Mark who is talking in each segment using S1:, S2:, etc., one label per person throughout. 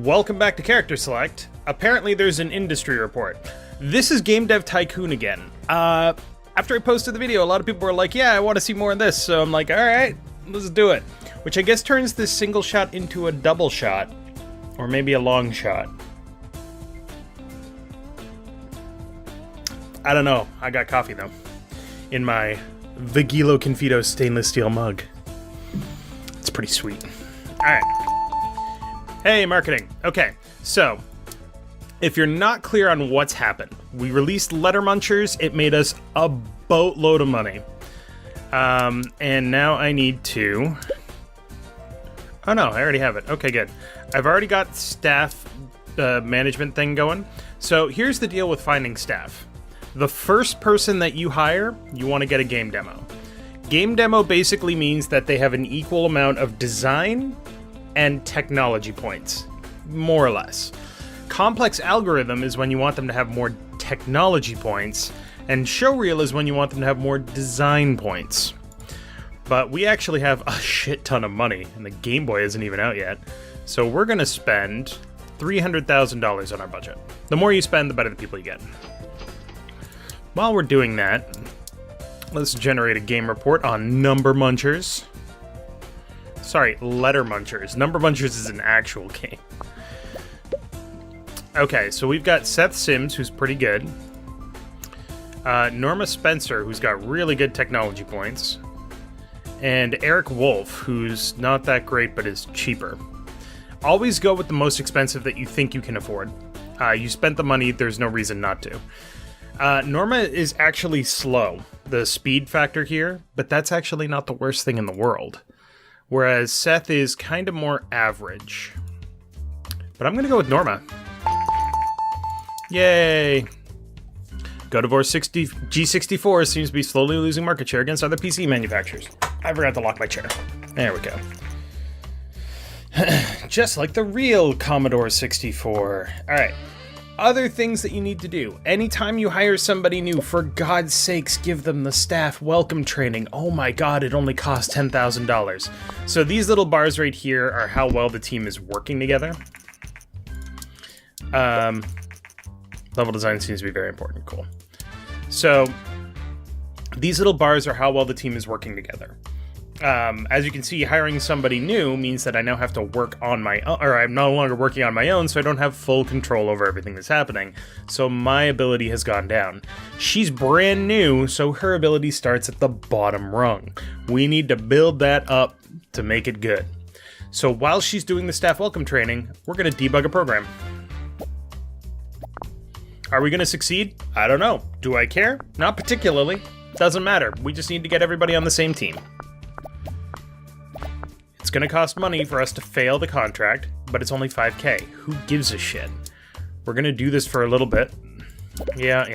S1: Welcome back to CharacterSelect. Apparently there's an industry report. This is Game Dev Tycoon again. After I posted the video, a lot of people were like, yeah, I want to see more of this. So I'm like, alright, let's do it. Which I guess turns this single shot into a double shot. Or maybe a long shot. I don't know. I got coffee though. In my Vigilo Confito stainless steel mug. It's pretty sweet. Alright. Hey, marketing. Okay, so if you're not clear on what's happened, we released Letter Munchers. It made us a boatload of money. And now I need to... Oh no, I already have it. Okay, good. I've already got staff management thing going. So here's the deal with finding staff. The first person that you hire, you want to get a game demo. Game demo basically means that they have an equal amount of design and technology points, more or less. Complex algorithm is when you want them to have more technology points, and showreel is when you want them to have more design points. But we actually have a shit ton of money, and the Game Boy isn't even out yet, so we're gonna spend $300,000 on our budget. The more you spend, the better the people you get. While we're doing that, let's generate a game report on Number Munchers. Sorry, Letter Munchers. Number Munchers is an actual game. Okay, so we've got Seth Sims, who's pretty good. Norma Spencer, who's got really good technology points. And Eric Wolf, who's not that great, but is cheaper. Always go with the most expensive that you think you can afford. You spent the money, there's no reason not to. Norma is actually slow, the speed factor here, but that's actually not the worst thing in the world. Whereas Seth is kind of more average. But I'm going to go with Norma. Yay! God of War G64 seems to be slowly losing market share against other PC manufacturers. I forgot to lock my chair. There we go. Just like the real Commodore 64. Alright. Other things that you need to do. Anytime you hire somebody new, for God's sakes, give them the staff welcome training. Oh my god, it only costs $10,000. So these little bars right here are how well the team is working together. Level design seems to be very important. Cool. So these little bars are how well the team is working together. As you can see, hiring somebody new means that I now have to work on my own, or I'm no longer working on my own, so I don't have full control over everything that's happening. So my ability has gone down. She's brand new, so her ability starts at the bottom rung. We need to build that up to make it good. So while she's doing the staff welcome training, we're going to debug a program. Are we going to succeed? I don't know. Do I care? Not particularly. Doesn't matter. We just need to get everybody on the same team. It's gonna cost money for us to fail the contract, but it's only 5K. Who gives a shit? We're gonna do this for a little bit. Yeah.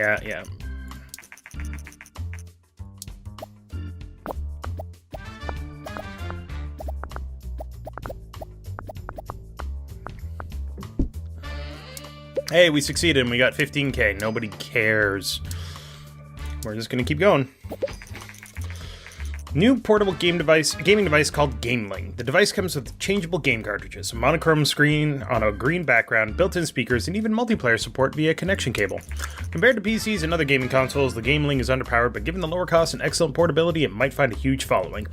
S1: Hey, we succeeded and we got 15K. Nobody cares. We're just gonna keep going. New portable gaming device called Gameling. The device comes with changeable game cartridges, a monochrome screen on a green background, built-in speakers, and even multiplayer support via connection cable. Compared to PCs and other gaming consoles, the Gameling is underpowered, but given the lower cost and excellent portability, it might find a huge following.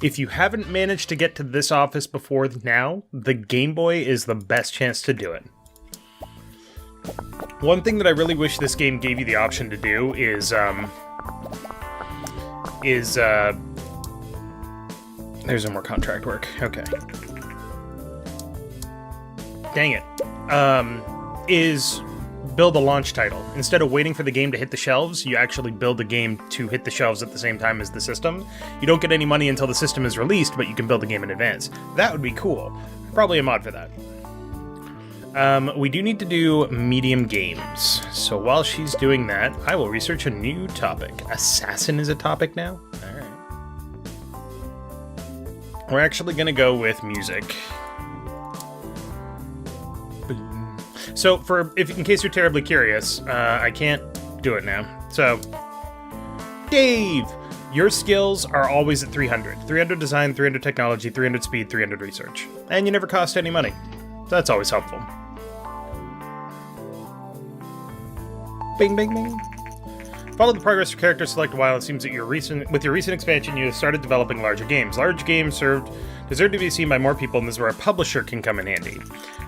S1: If you haven't managed to get to this office before now, the Game Boy is the best chance to do it. One thing that I really wish this game gave you the option to do is there's no more contract work. Okay. Dang it. Is build a launch title. Instead of waiting for the game to hit the shelves, you actually build the game to hit the shelves at the same time as the system. You don't get any money until the system is released, but you can build the game in advance. That would be cool. Probably a mod for that. We do need to do medium games. So while she's doing that, I will research a new topic. Assassin is a topic now? Alright. We're actually gonna go with music. So, in case you're terribly curious, I can't do it now. So, Dave! Your skills are always at 300. 300 design, 300 technology, 300 speed, 300 research. And you never cost any money. So that's always helpful. Bing, bing, bing. Follow the progress of CharacterSelect a while. It seems that with your recent expansion, you have started developing larger games. Large games deserve to be seen by more people, and this is where a publisher can come in handy.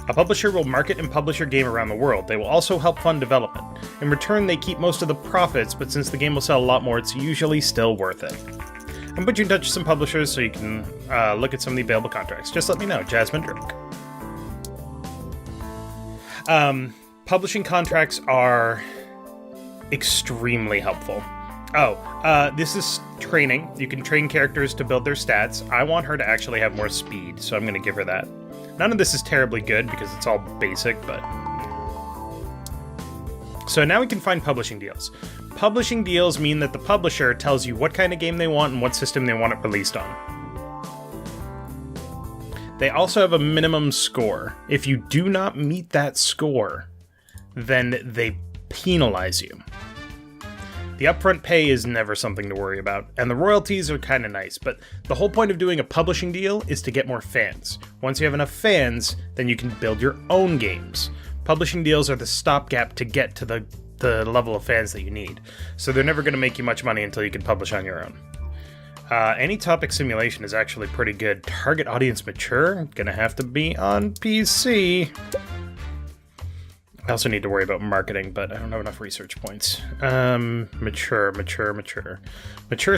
S1: A publisher will market and publish your game around the world. They will also help fund development. In return, they keep most of the profits, but since the game will sell a lot more, it's usually still worth it. I'm put you in touch with some publishers so you can look at some of the available contracts. Just let me know. Jasmine Drake. Publishing contracts are extremely helpful. This is training. You can train characters to build their stats. I want her to actually have more speed, so I'm going to give her that. None of this is terribly good because it's all basic, but... So now we can find publishing deals. Publishing deals mean that the publisher tells you what kind of game they want and what system they want it released on. They also have a minimum score. If you do not meet that score, then they penalize you. The upfront pay is never something to worry about, and the royalties are kind of nice, but the whole point of doing a publishing deal is to get more fans. Once you have enough fans, then you can build your own games. Publishing deals are the stopgap to get to the level of fans that you need, so they're never going to make you much money until you can publish on your own. Any topic simulation is actually pretty good. Target audience mature, gonna have to be on PC. I also need to worry about marketing, but I don't have enough research points. Mature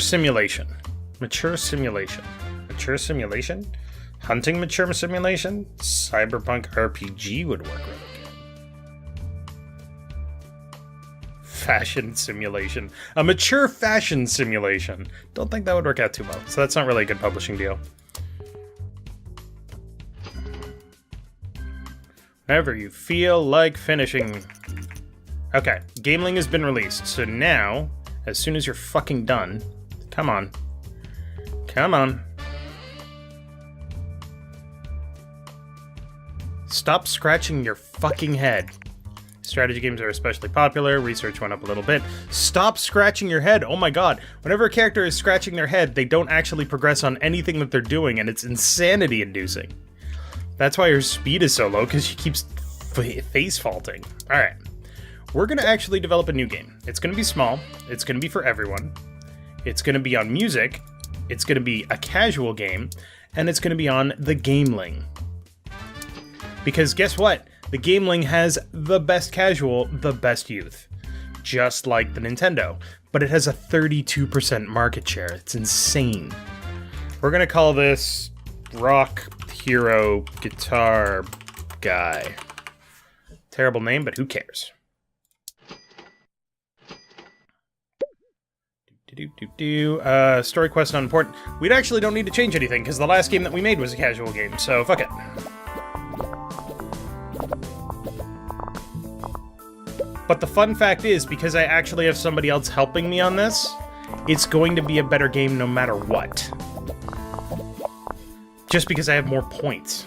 S1: simulation. Mature simulation. Mature simulation? Hunting mature simulation? Cyberpunk RPG would work really good. Fashion simulation. A mature fashion simulation. Don't think that would work out too well, so that's not really a good publishing deal. Whenever you feel like finishing. Okay, Gameling has been released, so now, as soon as you're fucking done, come on. Come on. Stop scratching your fucking head. Strategy games are especially popular, research went up a little bit. Stop scratching your head, oh my god. Whenever a character is scratching their head, they don't actually progress on anything that they're doing, and it's insanity-inducing. That's why her speed is so low, because she keeps face faulting. Alright. We're going to actually develop a new game. It's going to be small. It's going to be for everyone. It's going to be on music. It's going to be a casual game. And it's going to be on the Gameling. Because guess what? The Gameling has the best casual, the best youth. Just like the Nintendo. But it has a 32% market share. It's insane. We're going to call this Rock Hero Guitar Guy. Terrible name, but who cares? Story quest not important. We actually don't need to change anything, because the last game that we made was a casual game, so fuck it. But the fun fact is, because I actually have somebody else helping me on this, it's going to be a better game no matter what. Just because I have more points.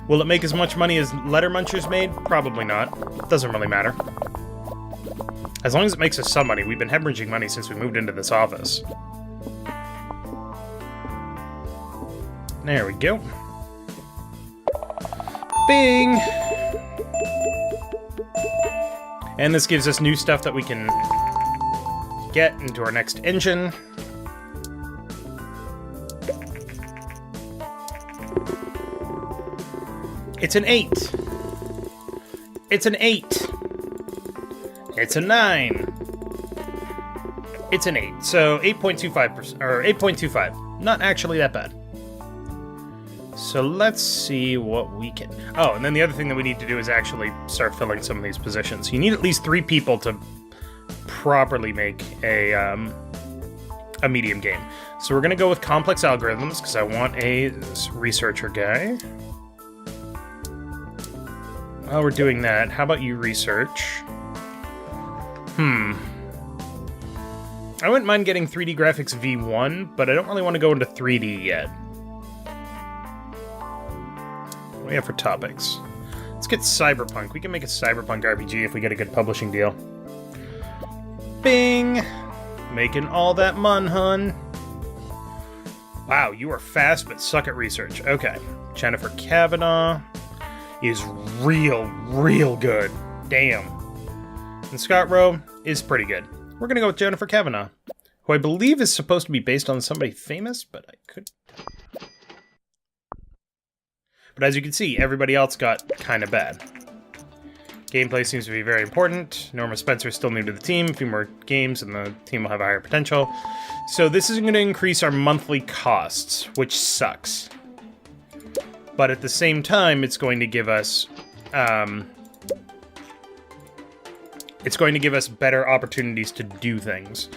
S1: Will it make as much money as Letter Munchers made? Probably not. Doesn't really matter. As long as it makes us some money. We've been hemorrhaging money since we moved into this office. There we go. Bing! And this gives us new stuff that we can get into our next engine. It's an 8. It's an 8. It's a 9. It's an 8. So 8.25%, or 8.25. Not actually that bad. So let's see what we can... Oh, and then the other thing that we need to do is actually start filling some of these positions. You need at least 3 people to properly make a medium game. So we're going to go with complex algorithms, because I want a researcher guy. While we're doing that, how about you research? I wouldn't mind getting 3D graphics V1, but I don't really want to go into 3D yet. What do we have for topics? Let's get Cyberpunk. We can make a Cyberpunk RPG if we get a good publishing deal. Bing! Making all that mun, hun. Wow, you are fast but suck at research. Okay. Jennifer Kavanaugh is real good. Damn. And Scott Rowe is pretty good. We're gonna go with Jennifer Kavanaugh, who I believe is supposed to be based on somebody famous, but I could... But as you can see, everybody else got kind of bad. Gameplay seems to be very important. Norma Spencer is still new to the team. A few more games and the team will have a higher potential. So this is going to increase our monthly costs, which sucks. But at the same time, it's going to give us... it's going to give us better opportunities to do things.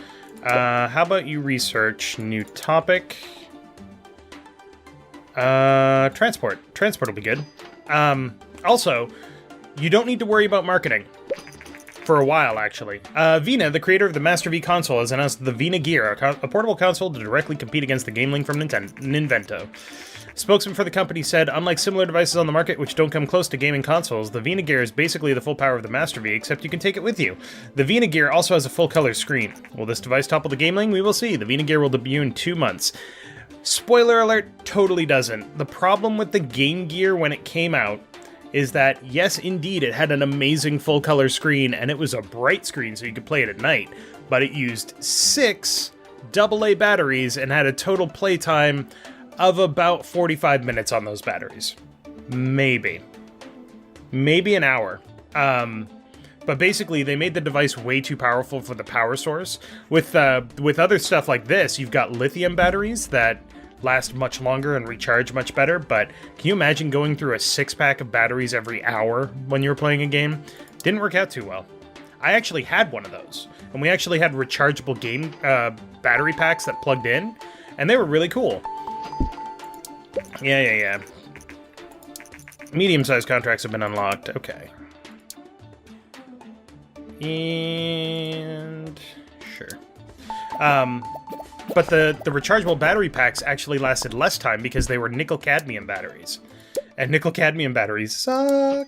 S1: How about you research new topic? Transport. Transport will be good. Also... You don't need to worry about marketing. For a while, actually. Vina, the creator of the Master V console, has announced the Vina Gear, a portable console to directly compete against the GameLink from Ninvento. Spokesman for the company said, unlike similar devices on the market which don't come close to gaming consoles, the Vina Gear is basically the full power of the Master V, except you can take it with you. The Vina Gear also has a full-color screen. Will this device topple the GameLink? We will see. The Vina Gear will debut in 2 months. Spoiler alert, totally doesn't. The problem with the Game Gear when it came out is that, yes, indeed, it had an amazing full-color screen, and it was a bright screen so you could play it at night, but it used 6 AA batteries and had a total playtime of about 45 minutes on those batteries. Maybe. Maybe an hour. But basically, they made the device way too powerful for the power source. With other stuff like this, you've got lithium batteries that last much longer and recharge much better, but can you imagine going through a 6-pack of batteries every hour when you're playing a game? Didn't work out too well. I actually had one of those, and we actually had rechargeable game battery packs that plugged in, and they were really cool. Yeah. Medium-sized contracts have been unlocked. Okay. And... sure. But the rechargeable battery packs actually lasted less time because they were nickel-cadmium batteries. And nickel-cadmium batteries suck.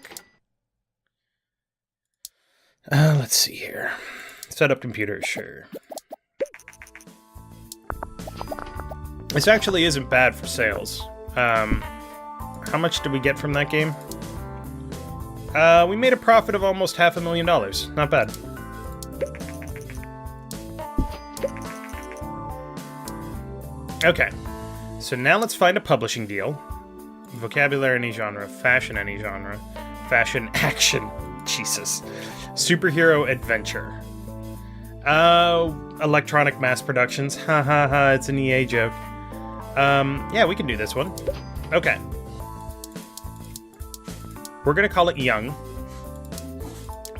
S1: Let's see here. Set up computers, sure. This actually isn't bad for sales. How much did we get from that game? We made a profit of almost $500,000. Not bad. Okay, so now let's find a publishing deal. Vocabulary any genre, fashion any genre, fashion action, Jesus. Superhero adventure. Electronic mass productions, ha ha ha, it's an EA joke. Yeah, we can do this one. Okay. We're gonna call it Young.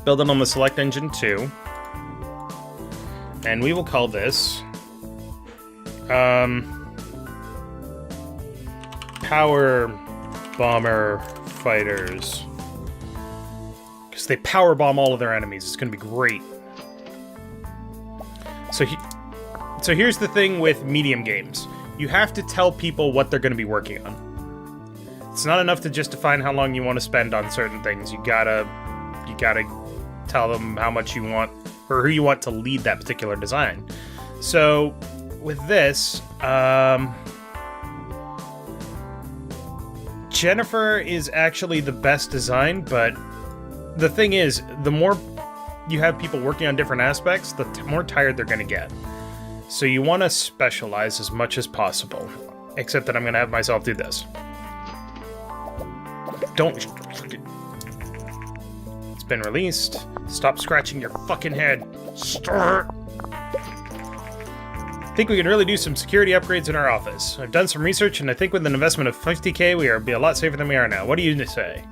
S1: Build it on the Select Engine 2. And we will call this... Power Bomber Fighters. Because they power bomb all of their enemies. It's going to be great. So here's the thing with medium games. You have to tell people what they're going to be working on. It's not enough to just define how long you want to spend on certain things. You gotta tell them how much you want, or who you want to lead that particular design. So with this, Jennifer is actually the best design, but the thing is, the more you have people working on different aspects, the more tired they're going to get. So you want to specialize as much as possible. Except that I'm going to have myself do this. Don't... It's been released. Stop scratching your fucking head. Start. I think we can really do some security upgrades in our office. I've done some research, and I think with an investment of $50K, we are be a lot safer than we are now. What do you say?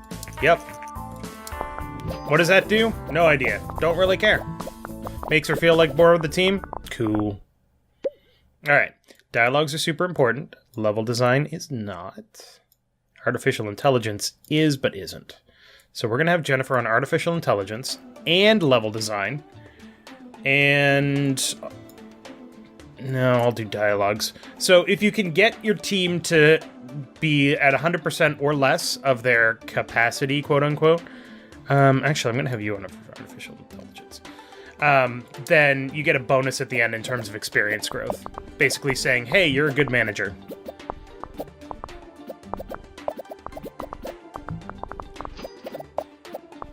S1: Yep. What does that do? No idea. Don't really care. Makes her feel like more of the team? Cool. Alright. Dialogues are super important. Level design is not. Artificial intelligence is, but isn't. So we're going to have Jennifer on artificial intelligence and level design. And... no, I'll do dialogues. So if you can get your team to be at 100% or less of their capacity, quote-unquote... actually, I'm going to have you on artificial intelligence. Then you get a bonus at the end in terms of experience growth. Basically saying, hey, you're a good manager.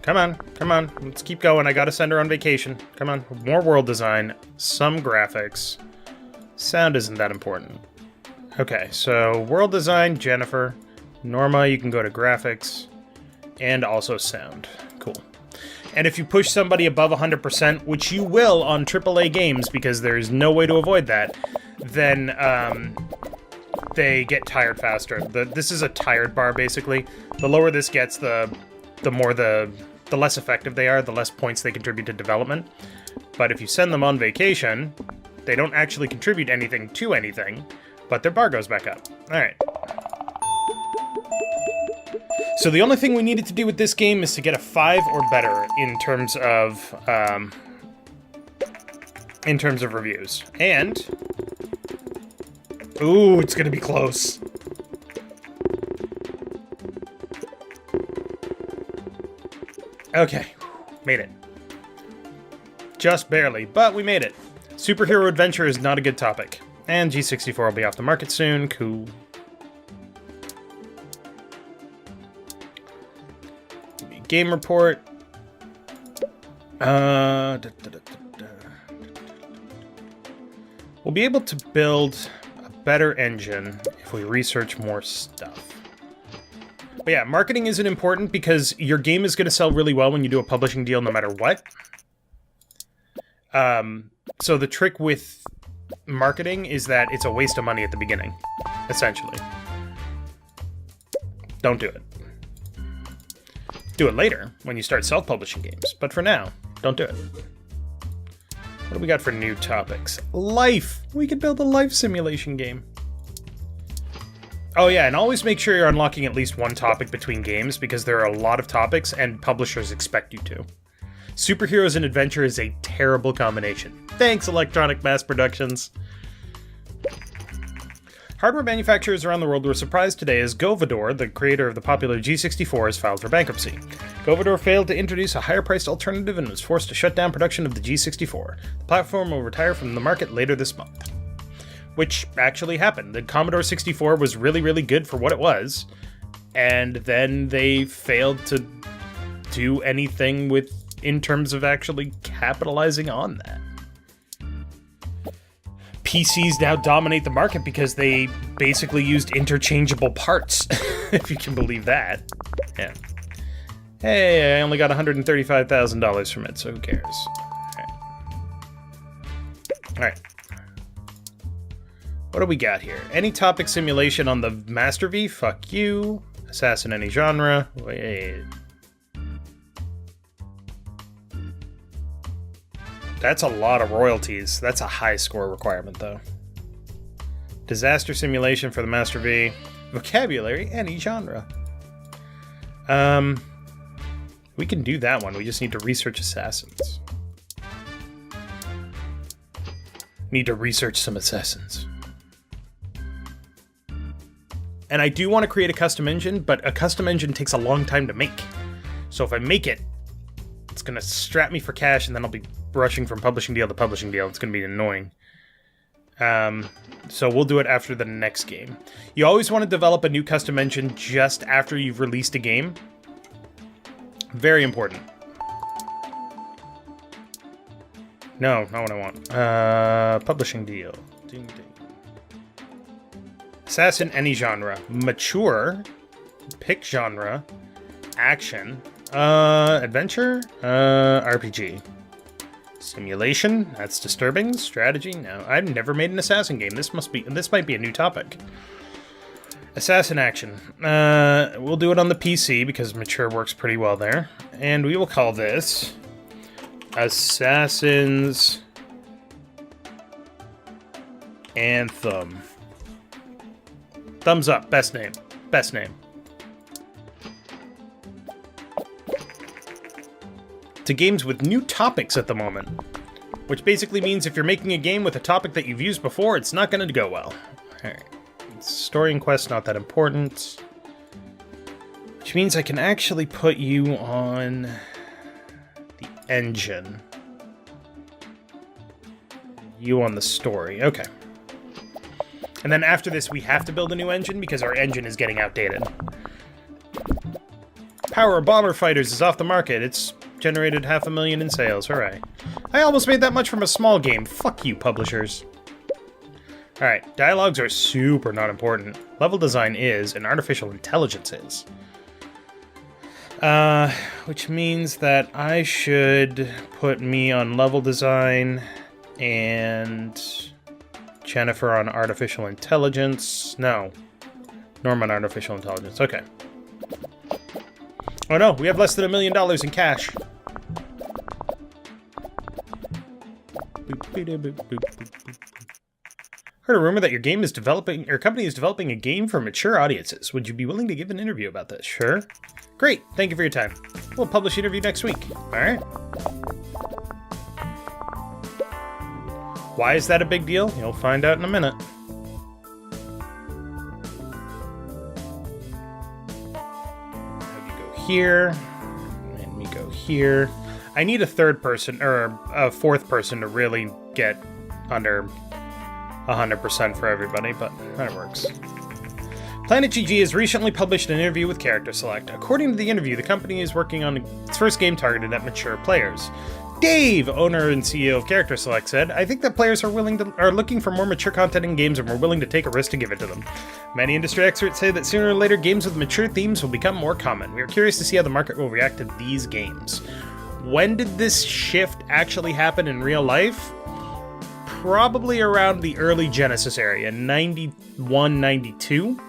S1: Come on, come on. Let's keep going. I gotta send her on vacation. Come on. More world design, some graphics. Sound isn't that important. Okay, so world design, Jennifer. Norma, you can go to graphics. And also sound. Cool. And if you push somebody above 100%, which you will on AAA games because there's no way to avoid that, then they get tired faster. This is a tired bar, basically. The lower this gets, the less effective they are, the less points they contribute to development. But if you send them on vacation, they don't actually contribute anything to anything, but their bar goes back up. Alright. So the only thing we needed to do with this game is to get a 5 or better in terms of reviews. And... ooh, it's gonna be close. Okay, made it. Just barely, but we made it. Superhero adventure is not a good topic. And G64 will be off the market soon. Cool. Game report. We'll be able to build a better engine if we research more stuff. But yeah, marketing isn't important because your game is going to sell really well when you do a publishing deal no matter what. So the trick with marketing is that it's a waste of money at the beginning, essentially. Don't do it. Do it later, when you start self-publishing games. But for now, don't do it. What do we got for new topics? Life! We could build a life simulation game. Oh yeah, and always make sure you're unlocking at least one topic between games, because there are a lot of topics, and publishers expect you to. Superheroes and adventure is a terrible combination. Thanks, Electronic Mass Productions! Hardware manufacturers around the world were surprised today as Govador, the creator of the popular G64, has filed for bankruptcy. Govador failed to introduce a higher-priced alternative and was forced to shut down production of the G64. The platform will retire from the market later this month. Which actually happened. The Commodore 64 was really, really good for what it was, and then they failed to do anything in terms of actually capitalizing on that. PCs now dominate the market because they basically used interchangeable parts, if you can believe that. Yeah. Hey, I only got $135,000 from it, so who cares? Alright. What do we got here? Any topic simulation on the Master V? Fuck you. Assassin any genre. Wait. That's a lot of royalties. That's a high score requirement, though. Disaster simulation for the Master V. Vocabulary, any genre. We can do that one. We just need to research assassins. Need to research some assassins. And I do want to create a custom engine, but a custom engine takes a long time to make. So if I make it, it's going to strap me for cash, and then I'll be rushing from publishing deal to publishing deal. It's going to be annoying. So we'll do it after the next game. You always want to develop a new custom engine just after you've released a game. Very important. No, not what I want. Publishing deal. Ding, ding. Assassin, any genre. Mature. Pick genre. Action. Adventure? RPG. Simulation? That's disturbing. Strategy? No. I've never made an assassin game. This might be a new topic. Assassin action. We'll do it on the PC because mature works pretty well there. And we will call this Assassin's Anthem. Thumbs up. Best name. Best name. To games with new topics at the moment. Which basically means if you're making a game with a topic that you've used before, it's not going to go well. Alright. Story and quest not that important. Which means I can actually put you on the engine. You on the story. Okay. And then after this, we have to build a new engine because our engine is getting outdated. Power of Bomber Fighters is off the market. It's generated $500,000 in sales. Hooray. I almost made that much from a small game. Fuck you, publishers. Alright, dialogues are super not important. Level design is, and artificial intelligence is. Which means that I should put me on level design and Jennifer on artificial intelligence. No. Norm on artificial intelligence. Okay. Oh no, we have less than $1 million in cash. Heard a rumor that your company is developing a game for mature audiences. Would you be willing to give an interview about this? Sure. Great, thank you for your time. We'll publish the interview next week. Alright. Why is that a big deal? You'll find out in a minute. Have you go here, and we go here. I need a third person, or a fourth person to really get under 100% for everybody, but that works. Planet GG has recently published an interview with CharacterSelect. According to the interview, the company is working on its first game targeted at mature players. Dave, owner and CEO of CharacterSelect, said, "I think that players are looking for more mature content in games and we're willing to take a risk to give it to them. Many industry experts say that sooner or later games with mature themes will become more common. We are curious to see how the market will react to these games." When did this shift actually happen in real life? Probably around the early Genesis area, 91, 92,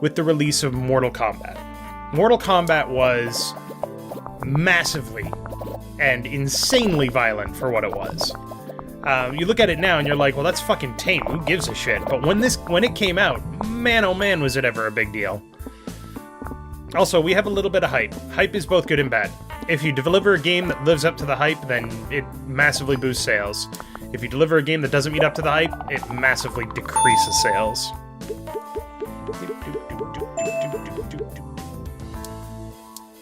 S1: with the release of Mortal Kombat. Mortal Kombat was massively and insanely violent for what it was. You look at it now and you're like, well, that's fucking tame. Who gives a shit? But when it came out, man, oh man, was it ever a big deal. Also, we have a little bit of hype. Hype is both good and bad. If you deliver a game that lives up to the hype, then it massively boosts sales. If you deliver a game that doesn't meet up to the hype, it massively decreases sales.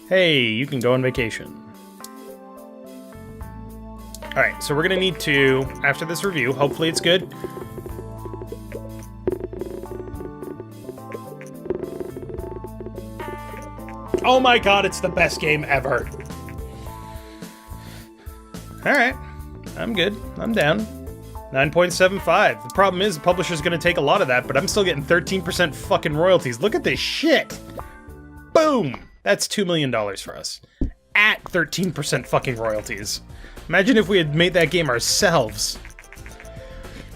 S1: Hey, you can go on vacation. Alright, so we're gonna need to, after this review, hopefully it's good. Oh my god, it's the best game ever! Alright, I'm good. I'm down. 9.75. The problem is the publisher's gonna take a lot of that, but I'm still getting 13% fucking royalties. Look at this shit! Boom! That's $2 million for us. At 13% fucking royalties. Imagine if we had made that game ourselves.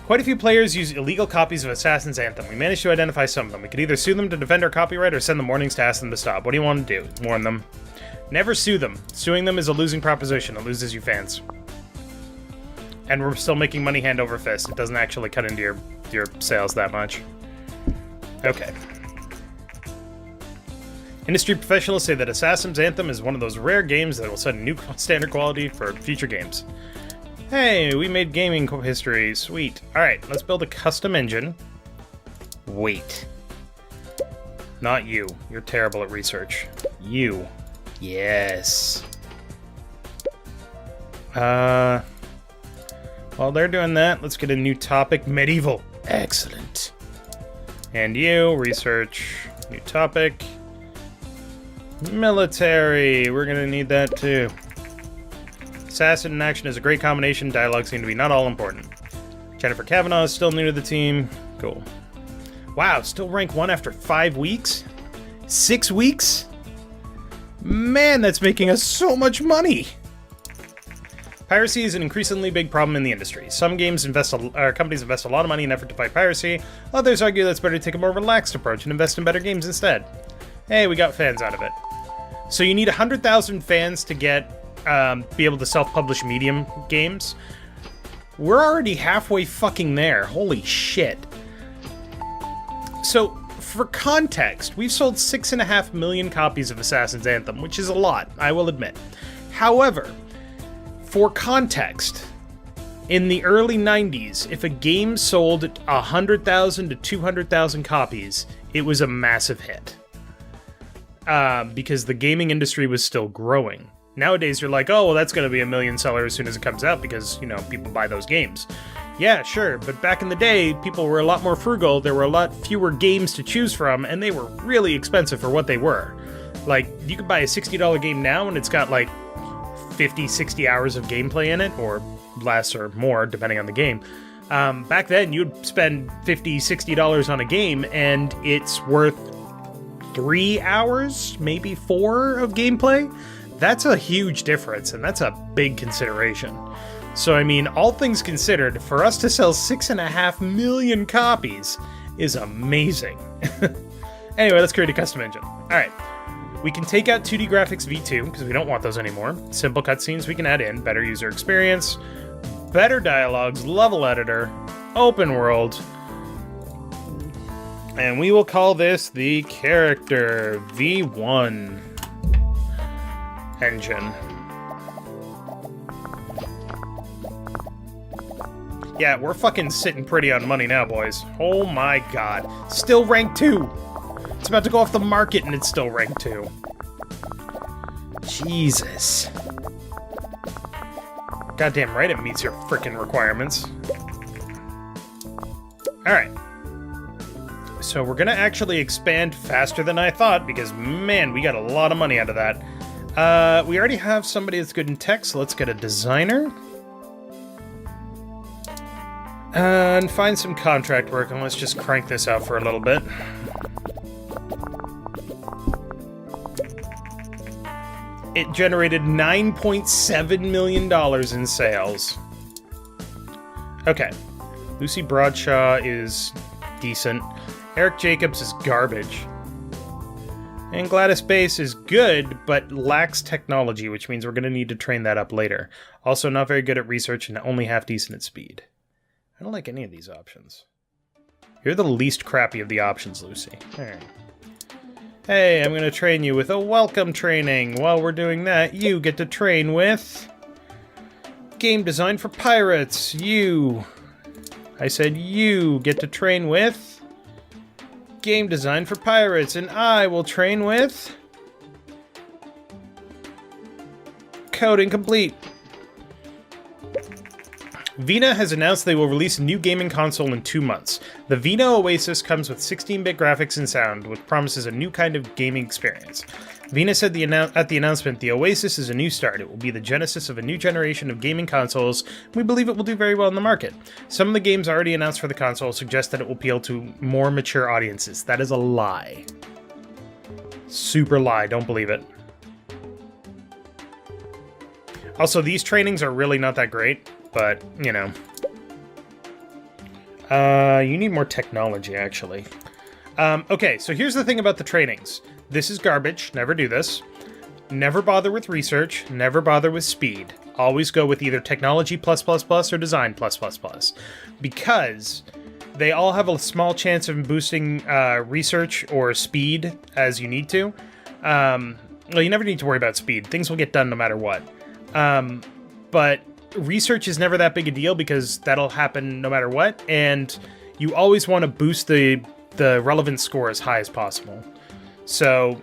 S1: Quite a few players use illegal copies of Assassin's Anthem. We managed to identify some of them. We could either sue them to defend our copyright or send them warnings to ask them to stop. What do you want to do? Warn them. Never sue them. Suing them is a losing proposition. It loses you fans. And we're still making money hand over fist. It doesn't actually cut into your sales that much. Okay. Industry professionals say that Assassin's Anthem is one of those rare games that will set a new standard quality for future games. Hey, we made gaming history. Sweet. Alright, let's build a custom engine. Wait. Not you. You're terrible at research. You. Yes. While they're doing that, let's get a new topic. Medieval. Excellent. And you, research. New topic. Military. We're gonna need that too. Assassin and action is a great combination. Dialogue seem to be not all important. Jennifer Kavanaugh is still new to the team. Cool. Wow, still rank 1 after 5 weeks? 6 weeks? Man, that's making us so much money! Piracy is an increasingly big problem in the industry. Some companies invest a lot of money and effort to fight piracy. Others argue that it's better to take a more relaxed approach and invest in better games instead. Hey, we got fans out of it. So you need 100,000 fans to get be able to self-publish medium games. We're already halfway fucking there. Holy shit. So, for context, we've sold 6.5 million copies of Assassin's Anthem, which is a lot, I will admit. However, for context, in the early 90s, if a game sold 100,000 to 200,000 copies, it was a massive hit. Because the gaming industry was still growing. Nowadays, you're like, oh, well, that's going to be a million seller as soon as it comes out because, you know, people buy those games. Yeah, sure, but back in the day, people were a lot more frugal, there were a lot fewer games to choose from, and they were really expensive for what they were. Like, you could buy a $60 game now, and it's got, like, 50, 60 hours of gameplay in it, or less or more, depending on the game. Back then, you'd spend $50, $60 on a game, and it's worth 3 hours, maybe 4 of gameplay. That's a huge difference, and that's a big consideration. So, I mean, all things considered, for us to sell 6.5 million copies is amazing. Anyway, let's create a custom engine. Alright, we can take out 2D graphics v2, because we don't want those anymore. Simple cutscenes we can add in, better user experience, better dialogues, level editor, open world, and we will call this the Character V1 engine. Yeah, we're fucking sitting pretty on money now, boys. Oh my god. Still rank 2! It's about to go off the market and it's still rank 2. Jesus. Goddamn right it meets your frickin' requirements. Alright. So we're gonna actually expand faster than I thought, because, man, we got a lot of money out of that. We already have somebody that's good in tech, so let's get a designer. And find some contract work, and let's just crank this out for a little bit. It generated $9.7 million in sales. Okay. Lucy Broadshaw is decent. Eric Jacobs is garbage. And Gladys Bass is good, but lacks technology, which means we're going to need to train that up later. Also not very good at research and only half decent at speed. I don't like any of these options. You're the least crappy of the options, Lucy. Alright. Hey, I'm going to train you with a welcome training. While we're doing that, you get to train with... Game design for pirates. You... I said you get to train with... Game design for pirates. And I will train with... Coding complete. Vena has announced they will release a new gaming console in 2 months. The Vena Oasis comes with 16-bit graphics and sound, which promises a new kind of gaming experience. Vena said at the announcement, the Oasis is a new start. It will be the genesis of a new generation of gaming consoles. We believe it will do very well in the market. Some of the games already announced for the console suggest that it will appeal to more mature audiences. That is a lie. Super lie. Don't believe it. Also, these trainings are really not that great. But, you know. You need more technology, actually. Okay, so here's the thing about the trainings. This is garbage. Never do this. Never bother with research. Never bother with speed. Always go with either technology +++ or design +++. Because they all have a small chance of boosting research or speed as you need to. Well, you never need to worry about speed. Things will get done no matter what. But... research is never that big a deal because that'll happen no matter what, and you always want to boost the relevant score as high as possible. So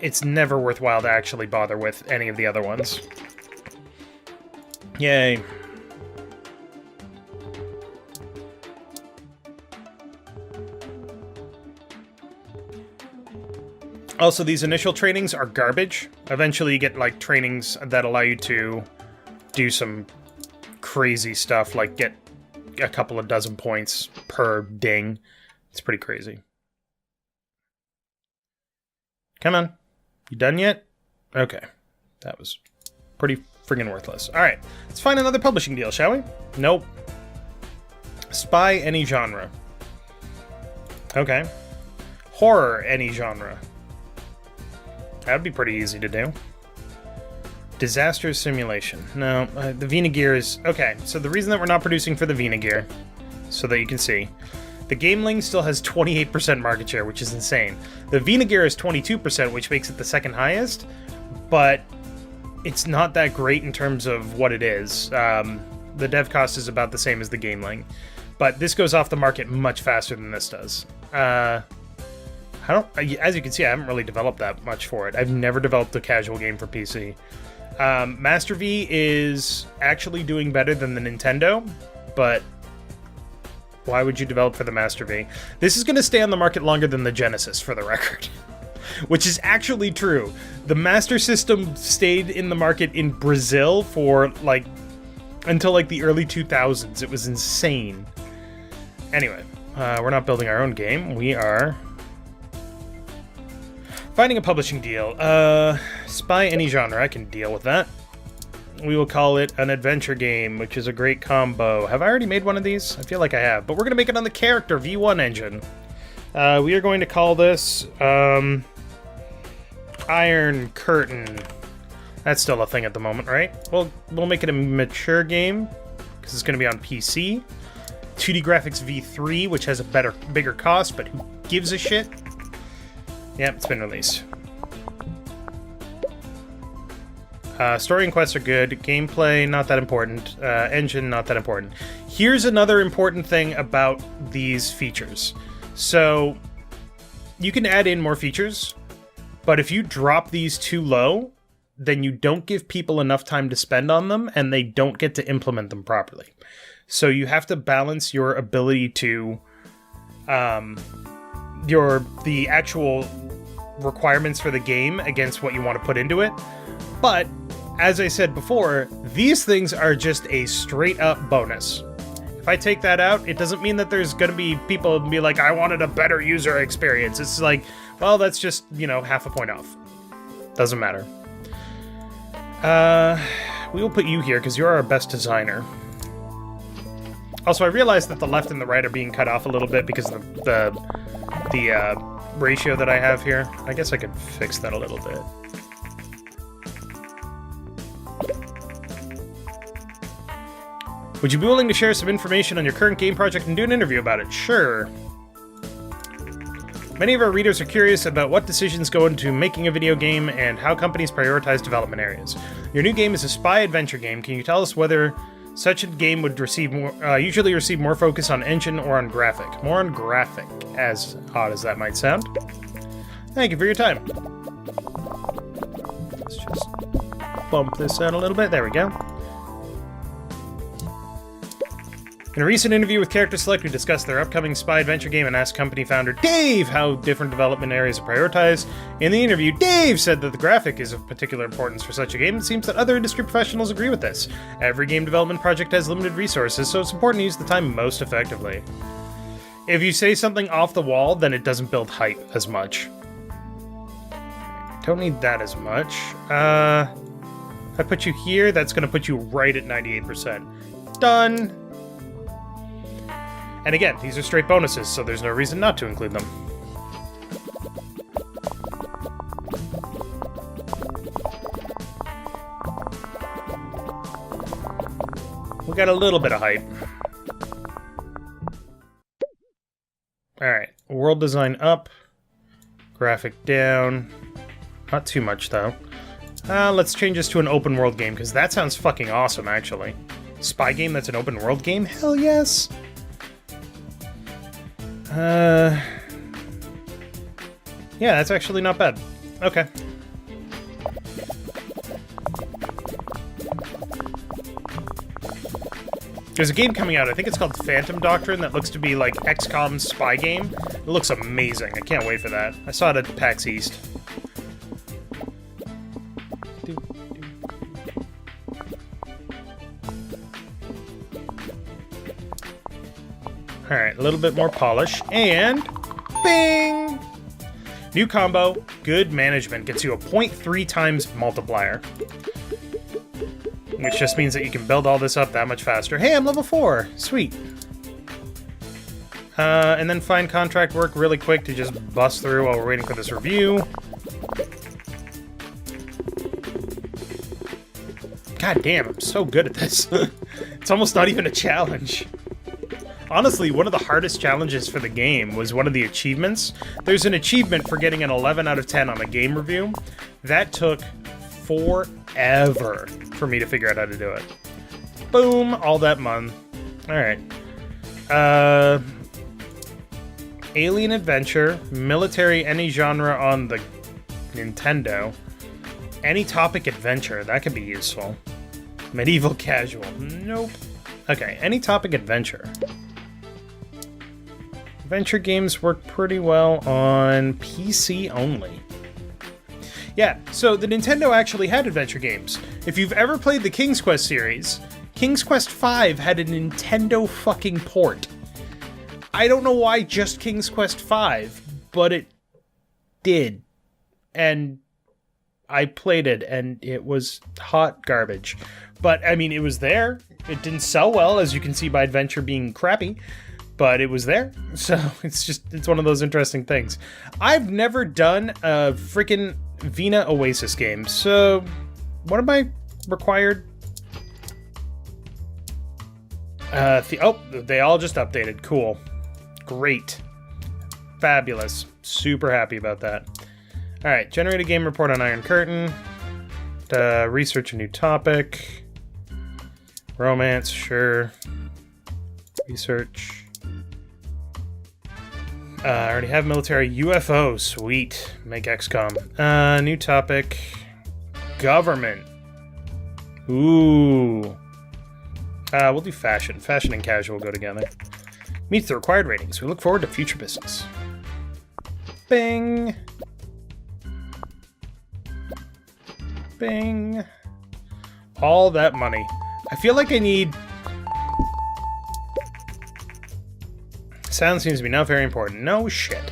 S1: it's never worthwhile to actually bother with any of the other ones. Yay. Also, these initial trainings are garbage. Eventually you get, like, trainings that allow you to do some crazy stuff, like get a couple of dozen points per ding. It's pretty crazy. Come on. You done yet? Okay. That was pretty friggin' worthless. Alright, let's find another publishing deal, shall we? Nope. Spy any genre. Okay. Horror any genre. That would be pretty easy to do. Disaster simulation. No, the Vena Gear is... Okay, so the reason that we're not producing for the Vena Gear, so that you can see, the Gameling still has 28% market share, which is insane. The Vena Gear is 22%, which makes it the second highest, but it's not that great in terms of what it is. The dev cost is about the same as the Gameling, but this goes off the market much faster than this does. As you can see, I haven't really developed that much for it. I've never developed a casual game for PC. Master V is actually doing better than the Nintendo, but Why would you develop for the Master V? This is going to stay on the market longer than the Genesis, for the record. Which is actually true. The Master System stayed in the market in Brazil for, like, until, like, the early 2000s. It was insane. Anyway, we're not building our own game. We are finding a publishing deal. Spy any genre. I can deal with that. We will call it an adventure game, which is a great combo. Have I already made one of these? I feel like I have. But we're going to make it on the Character V1 engine. We are going to call this Iron Curtain. That's still a thing at the moment, right? We'll make it a mature game, because it's going to be on PC. 2D Graphics V3, which has a bigger cost, but who gives a shit? Yep, it's been released. Story and quests are good. Gameplay, not that important. Engine, not that important. Here's another important thing about these features. So, you can add in more features, but if you drop these too low, then you don't give people enough time to spend on them, and they don't get to implement them properly. So you have to balance your ability to, the actual requirements for the game against what you want to put into it. But, as I said before, these things are just a straight-up bonus. If I take that out, it doesn't mean that there's going to be people who be like, I wanted a better user experience. It's like, well, that's just, you know, half a point off. Doesn't matter. We will put you here, because you're our best designer. Also, I realized that the left and the right are being cut off a little bit because of the ratio that I have here. I guess I could fix that a little bit. Would you be willing to share some information on your current game project and do an interview about it? Sure. Many of our readers are curious about what decisions go into making a video game and how companies prioritize development areas. Your new game is a spy adventure game. Can you tell us whether such a game would usually receive more focus on engine or on graphic? More on graphic, as odd as that might sound. Thank you for your time. Let's just bump this out a little bit. There we go. In a recent interview with CharacterSelect, we discussed their upcoming spy adventure game and asked company founder Dave how different development areas are prioritized. In the interview, Dave said that the graphic is of particular importance for such a game. It seems that other industry professionals agree with this. Every game development project has limited resources, so it's important to use the time most effectively. If you say something off the wall, then it doesn't build hype as much. Don't need that as much. If I put you here, that's going to put you right at 98%. Done! And again, these are straight bonuses, so there's no reason not to include them. We got a little bit of hype. Alright, world design up, graphic down. Not too much, though. Let's change this to an open world game, because that sounds fucking awesome, actually. Spy game that's an open world game? Hell yes! Yeah, that's actually not bad. Okay. There's a game coming out, I think it's called Phantom Doctrine, that looks to be like XCOM's spy game. It looks amazing. I can't wait for that. I saw it at PAX East. Alright, a little bit more polish, and bing! New combo, good management, gets you a 0.3 times multiplier. Which just means that you can build all this up that much faster. Hey, I'm level 4! Sweet. And then find contract work really quick to just bust through while we're waiting for this review. God damn, I'm so good at this. It's almost not even a challenge. Honestly, one of the hardest challenges for the game was one of the achievements. There's an achievement for getting an 11 out of 10 on a game review. That took forever for me to figure out how to do it. Boom, all that month. Alright. Alien adventure, military, any genre on the Nintendo. Any topic adventure, that could be useful. Medieval casual, nope. Okay, any topic adventure. Adventure games work pretty well on PC only. Yeah, so the Nintendo actually had adventure games. If you've ever played the King's Quest series, King's Quest V had a Nintendo fucking port. I don't know why just King's Quest V, but it did. And I played it, and it was hot garbage. But, I mean, it was there. It didn't sell well, as you can see by Adventure being crappy. But it was there. So, it's one of those interesting things. I've never done a freaking Vina Oasis game, so what am I required? They all just updated. Cool. Great. Fabulous. Super happy about that. Alright, generate a game report on Iron Curtain. Research a new topic. Romance, sure. Research. I already have military. UFO, sweet. Make XCOM. New topic. Government. Ooh. We'll do fashion. Fashion and casual go together. Meets the required ratings. We look forward to future business. Bing. Bing. All that money. I feel like I need... Sound seems to be not very important. No shit.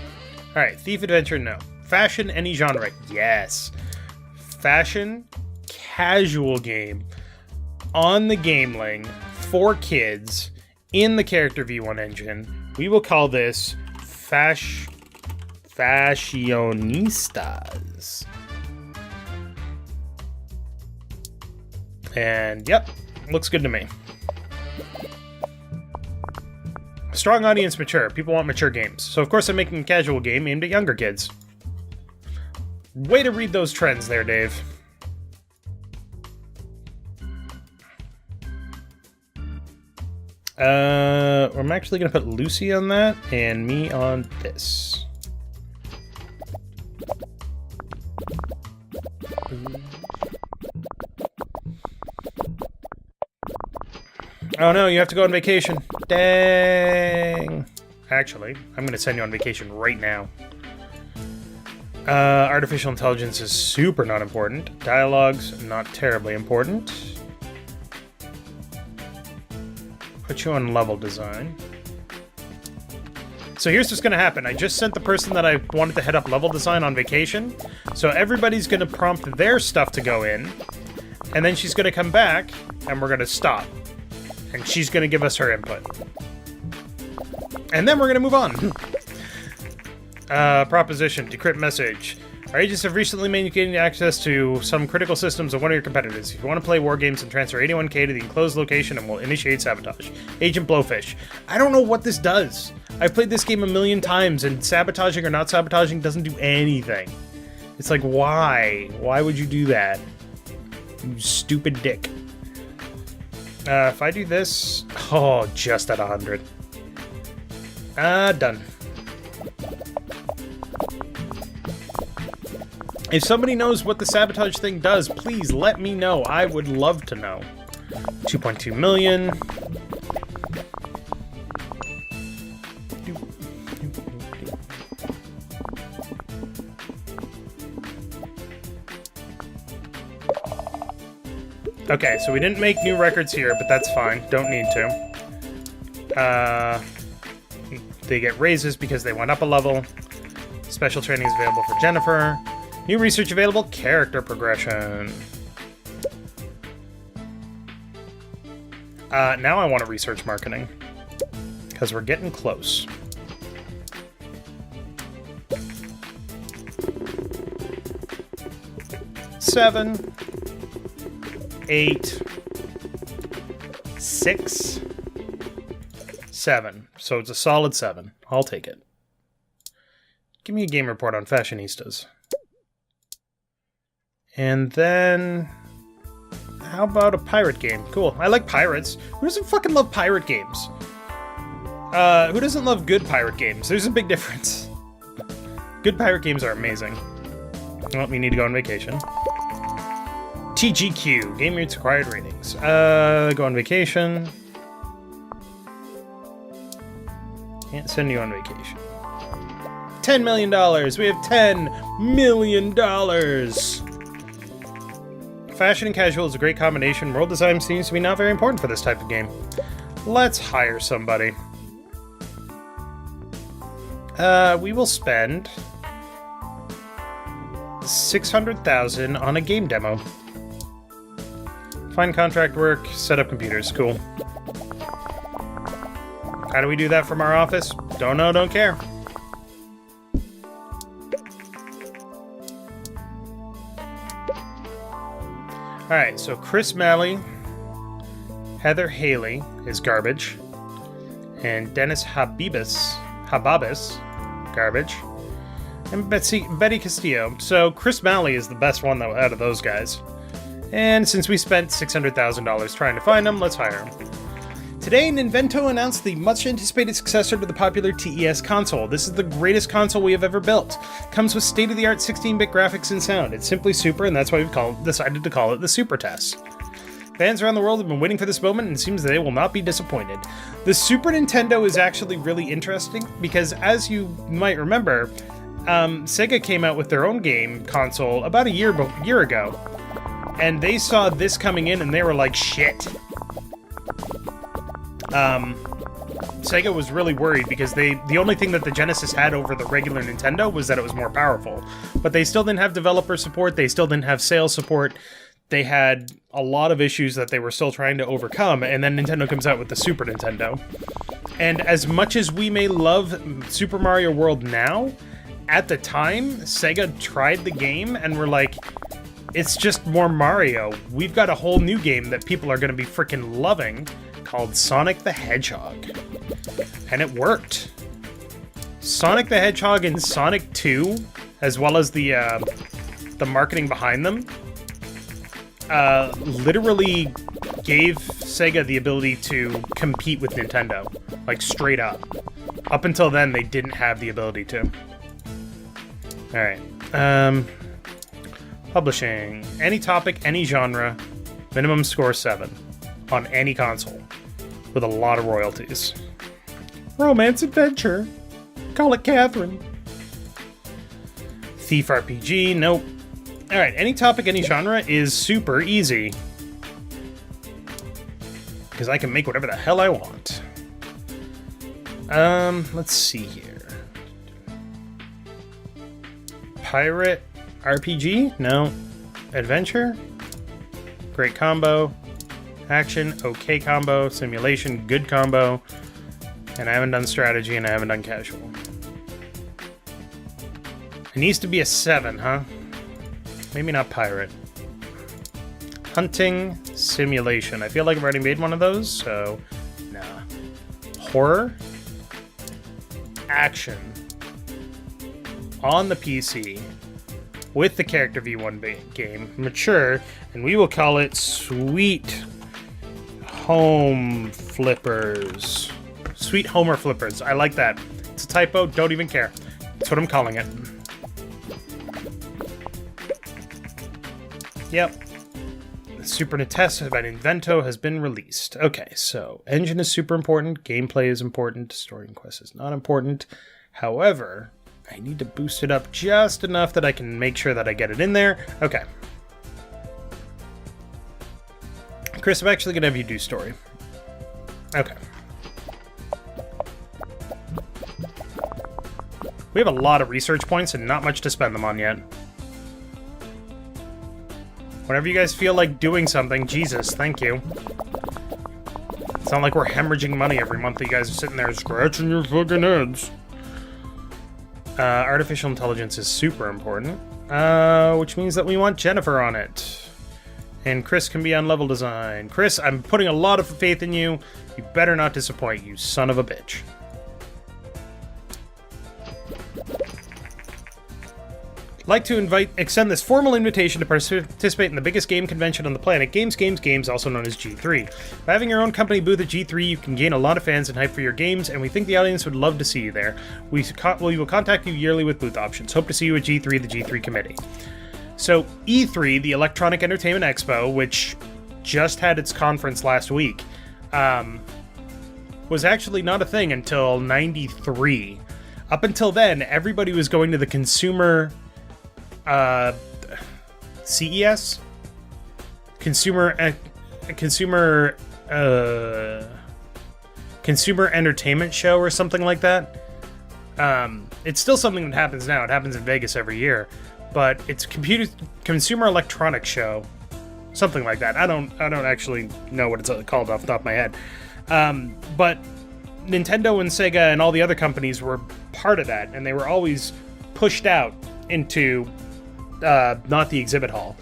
S1: Alright, Thief Adventure, no. Fashion, any genre. Yes. Fashion, casual game. On the Gameling, for kids, in the Character V1 engine. We will call this Fashionistas. And, yep, looks good to me. Strong audience, mature. People want mature games. So, of course, I'm making a casual game aimed at younger kids. Way to read those trends there, Dave. I'm actually going to put Lucy on that, and me on this. Oh no, you have to go on vacation. Dang. Actually, I'm going to send you on vacation right now. Artificial intelligence is super not important. Dialogues, not terribly important. Put you on level design. So here's what's going to happen. I just sent the person that I wanted to head up level design on vacation. So everybody's going to prompt their stuff to go in. And then she's going to come back, and we're going to stop. And she's going to give us her input. And then we're going to move on. Proposition, decrypt message. Our agents have recently gained access to some critical systems of one of your competitors. If you want to play war games, and transfer 81K to the enclosed location and we'll initiate sabotage. Agent Blowfish. I don't know what this does. I've played this game a million times, and sabotaging or not sabotaging doesn't do anything. It's like, why? Why would you do that? You stupid dick. If I do this... Oh, just at 100. Done. If somebody knows what the sabotage thing does, please let me know. I would love to know. 2.2 million. Okay, so we didn't make new records here, but that's fine. Don't need to. They get raises because they went up a level. Special training is available for Jennifer. New research available, character progression. Now I want to research marketing. Because we're getting close. Seven. 8. 6. 7. So it's a solid 7. I'll take it. Give me a game report on Fashionistas. And then... how about a pirate game? Cool. I like pirates. Who doesn't fucking love pirate games? Who doesn't love good pirate games? There's a big difference. Good pirate games are amazing. Well, we need to go on vacation. TGQ. Game rates required ratings. Go on vacation. Can't send you on vacation. $10 million! We have $10 million! Fashion and casual is a great combination. World design seems to be not very important for this type of game. Let's hire somebody. We will spend $600,000 on a game demo. Find contract work, set up computers. Cool. How do we do that from our office? Don't know, don't care. Alright, so Chris Malley, Heather Haley is garbage, and Dennis Hababis, garbage, and Betty Castillo. So Chris Malley is the best one though out of those guys. And since we spent $600,000 trying to find him, let's hire him. Today, Ninvento announced the much-anticipated successor to the popular TES console. This is the greatest console we have ever built. Comes with state-of-the-art 16-bit graphics and sound. It's simply super, and that's why we've decided to call it the Super Test. Fans around the world have been waiting for this moment, and it seems they will not be disappointed. The Super Nintendo is actually really interesting, because as you might remember, Sega came out with their own game console about a year ago, and they saw this coming in, and they were like, shit. Sega was really worried because the only thing that the Genesis had over the regular Nintendo was that it was more powerful. But they still didn't have developer support, they still didn't have sales support, they had a lot of issues that they were still trying to overcome, and then Nintendo comes out with the Super Nintendo. And as much as we may love Super Mario World now, at the time, Sega tried the game and were like, it's just more Mario. We've got a whole new game that people are going to be freaking loving, called Sonic the Hedgehog. And it worked. Sonic the Hedgehog and Sonic 2, as well as the marketing behind them, literally gave Sega the ability to compete with Nintendo. Like, straight up. Up until then, they didn't have the ability to. Alright. Publishing. Any topic, any genre. Minimum score 7. On any console. With a lot of royalties. Romance adventure. Call it Catherine. Thief RPG. Nope. Alright, any topic, any genre is super easy. Because I can make whatever the hell I want. Let's see here. Pirate RPG? No. Adventure? Great combo. Action, okay combo. Simulation, good combo. And I haven't done strategy and I haven't done casual. It needs to be a 7, huh? Maybe not pirate. Hunting simulation. I feel like I've already made one of those, so nah. Horror. Action. On the PC. With the Character V1 game. Mature. And we will call it Sweet Home Flippers. Sweet Homer Flippers. I like that. It's a typo. Don't even care. That's what I'm calling it. Yep. The Super Nintendo by Ninvento has been released. Okay, so engine is super important, gameplay is important, story and quest is not important. However, I need to boost it up just enough that I can make sure that I get it in there. Okay. Chris, I'm actually going to have you do story. Okay. We have a lot of research points and not much to spend them on yet. Whenever you guys feel like doing something, Jesus, thank you. It's not like we're hemorrhaging money every month that you guys are sitting there scratching your fucking heads. Artificial intelligence is super important, which means that we want Jennifer on it. And Chris can be on level design. Chris, I'm putting a lot of faith in you. You better not disappoint, you son of a bitch. Like to extend this formal invitation to participate in the biggest game convention on the planet, Games, also known as G3. By having your own company booth at G3, you can gain a lot of fans and hype for your games, and we think the audience would love to see you there. We will contact you yearly with booth options. Hope to see you at G3, the G3 committee. So, E3, the Electronic Entertainment Expo, which just had its conference last week, was actually not a thing until 93. Up until then, everybody was going to the consumer CES? Consumer entertainment show or something like that. It's still something that happens now. It happens in Vegas every year, but it's consumer electronics show, something like that. I don't actually know what it's called off the top of my head. But Nintendo and Sega and all the other companies were part of that, and they were always pushed out into not the exhibit hall.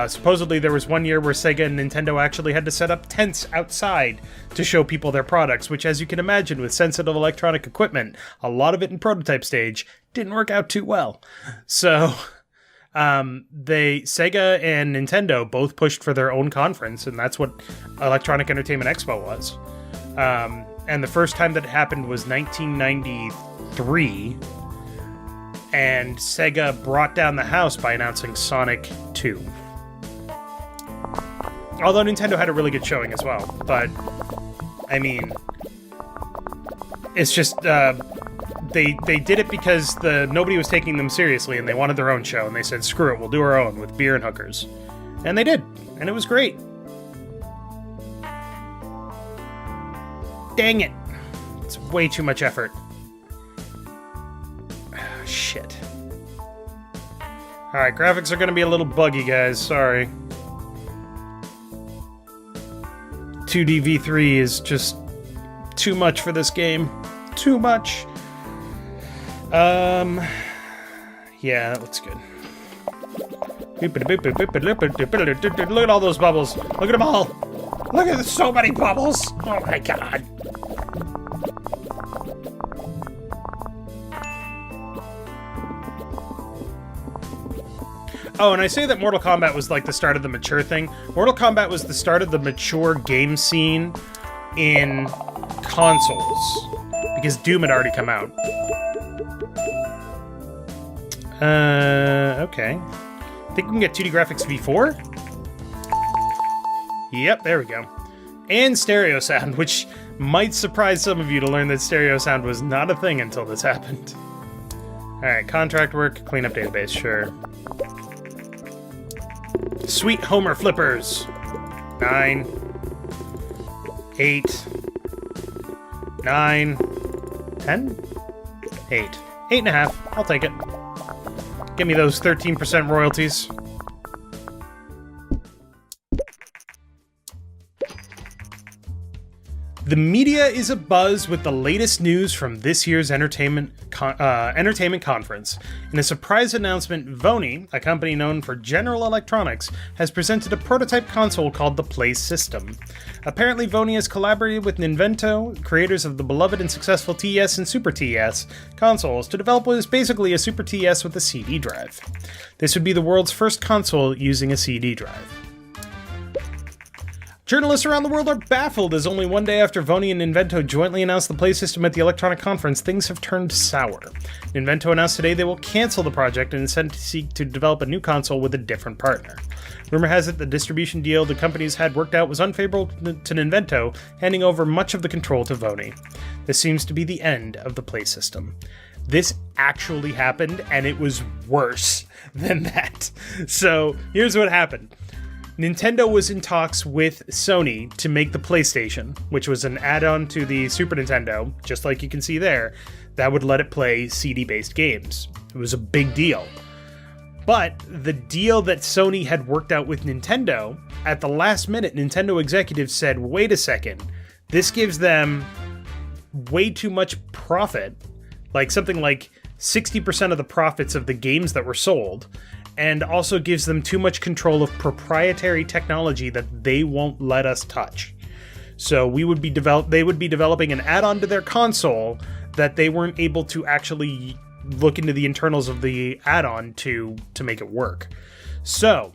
S1: Supposedly there was one year where Sega and Nintendo actually had to set up tents outside to show people their products, which, as you can imagine, with sensitive electronic equipment, a lot of it in prototype stage, didn't work out too well. So Sega and Nintendo both pushed for their own conference, and that's what Electronic Entertainment Expo was. And the first time that it happened was 1993, and Sega brought down the house by announcing Sonic 2. Although Nintendo had a really good showing as well, but, I mean, it's just, they did it because nobody was taking them seriously, and they wanted their own show, and they said, screw it, we'll do our own with beer and hookers. And they did, and it was great. Dang it. It's way too much effort. Shit. Alright, graphics are gonna be a little buggy, guys. Sorry. 2D V3 is just too much for this game. Too much. Yeah, that looks good. Look at all those bubbles. Look at them all. Look at so many bubbles. Oh my god. Oh, and I say that Mortal Kombat was like the start of the mature thing. Mortal Kombat was the start of the mature game scene in consoles, because Doom had already come out. Okay. I think we can get 2D graphics V4? Yep, there we go. And stereo sound, which might surprise some of you to learn that stereo sound was not a thing until this happened. Alright, contract work, cleanup database, sure. Sweet Homer flippers. 9. 8. 9. 10? 8. 8.5. I'll take it. Give me those 13% royalties. The media is abuzz with the latest news from this year's entertainment conference. In a surprise announcement, Vony, a company known for general electronics, has presented a prototype console called the Play System. Apparently, Vony has collaborated with Ninvento, creators of the beloved and successful TES and Super TES consoles, to develop what is basically a Super TES with a CD drive. This would be the world's first console using a CD drive. Journalists around the world are baffled as only one day after Vony and Ninvento jointly announced the Play System at the Electronic Conference, things have turned sour. Ninvento announced today they will cancel the project and instead seek to develop a new console with a different partner. Rumor has it the distribution deal the companies had worked out was unfavorable to Ninvento, handing over much of the control to Vony. This seems to be the end of the Play System. This actually happened, and it was worse than that. So, here's what happened. Nintendo was in talks with Sony to make the PlayStation, which was an add-on to the Super Nintendo, just like you can see there, that would let it play CD-based games. It was a big deal. But the deal that Sony had worked out with Nintendo, at the last minute, Nintendo executives said, wait a second, this gives them way too much profit, like something like 60% of the profits of the games that were sold, and also gives them too much control of proprietary technology that they won't let us touch. So they would be developing an add-on to their console that they weren't able to actually look into the internals of the add-on to make it work. So,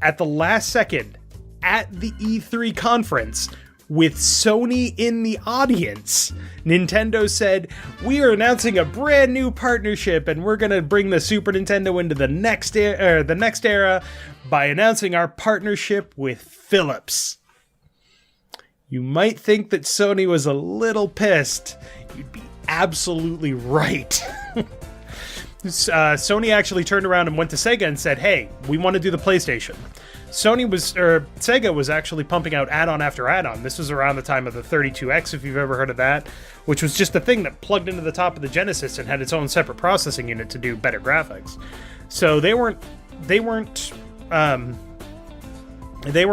S1: at the last second, at the E3 conference, with Sony in the audience, Nintendo said, we are announcing a brand new partnership and we're going to bring the Super Nintendo into the next era by announcing our partnership with Philips. You might think that Sony was a little pissed. You'd be absolutely right. Sony actually turned around and went to Sega and said, hey, we want to do the PlayStation. Sega was actually pumping out add-on after add-on. This was around the time of the 32X, if you've ever heard of that, which was just a thing that plugged into the top of the Genesis and had its own separate processing unit to do better graphics. So they were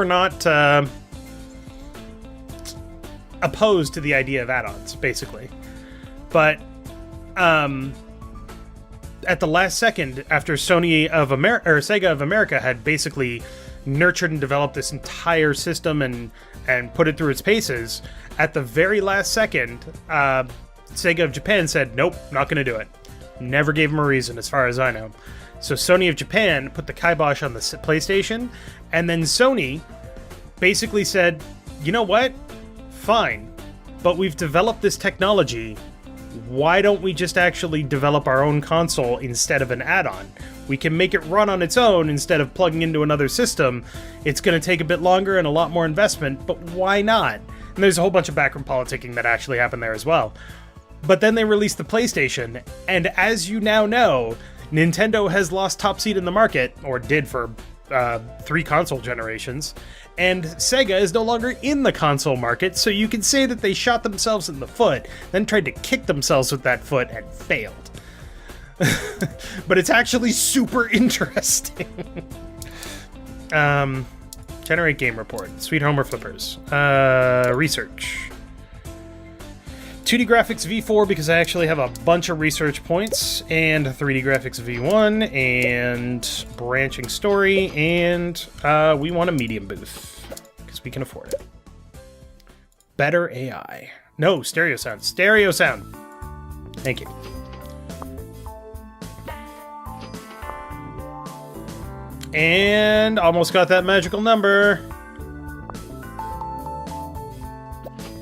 S1: not opposed to the idea of add-ons, basically. But at the last second, after Sega of America had basically nurtured and developed this entire system and put it through its paces, at the very last second, Sega of Japan said, nope, not going to do it. Never gave them a reason, as far as I know. So Sony of Japan put the kibosh on the PlayStation, and then Sony basically said, you know what? Fine, but we've developed this technology. Why don't we just actually develop our own console instead of an add-on? We can make it run on its own instead of plugging into another system. It's going to take a bit longer and a lot more investment, but why not? And there's a whole bunch of backroom politicking that actually happened there as well. But then they released the PlayStation, and as you now know, Nintendo has lost top seed in the market, or did for 3 console generations, and Sega is no longer in the console market, so you can say that they shot themselves in the foot, then tried to kick themselves with that foot and failed. But it's actually super interesting. Generate game report. Sweet Homer Flippers. Research. 2D graphics V4 because I actually have a bunch of research points, and 3D graphics V1, and branching story, and we want a medium booth because we can afford it. Better AI. No, stereo sound. Stereo sound. Thank you. And almost got that magical number.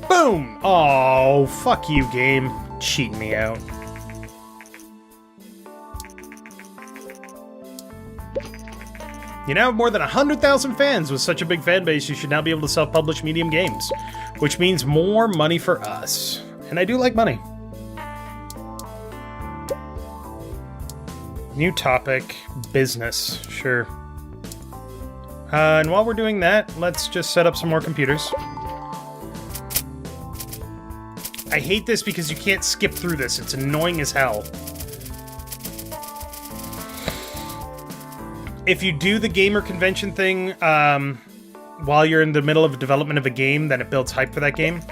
S1: Boom! Oh, fuck you, game. Cheating me out. You now have more than 100,000 fans. With such a big fan base, you should now be able to self-publish medium games, which means more money for us. And I do like money. New topic, business, sure. And while we're doing that, let's just set up some more computers. I hate this because you can't skip through this. It's annoying as hell. If you do the gamer convention thing while you're in the middle of development of a game, then it builds hype for that game.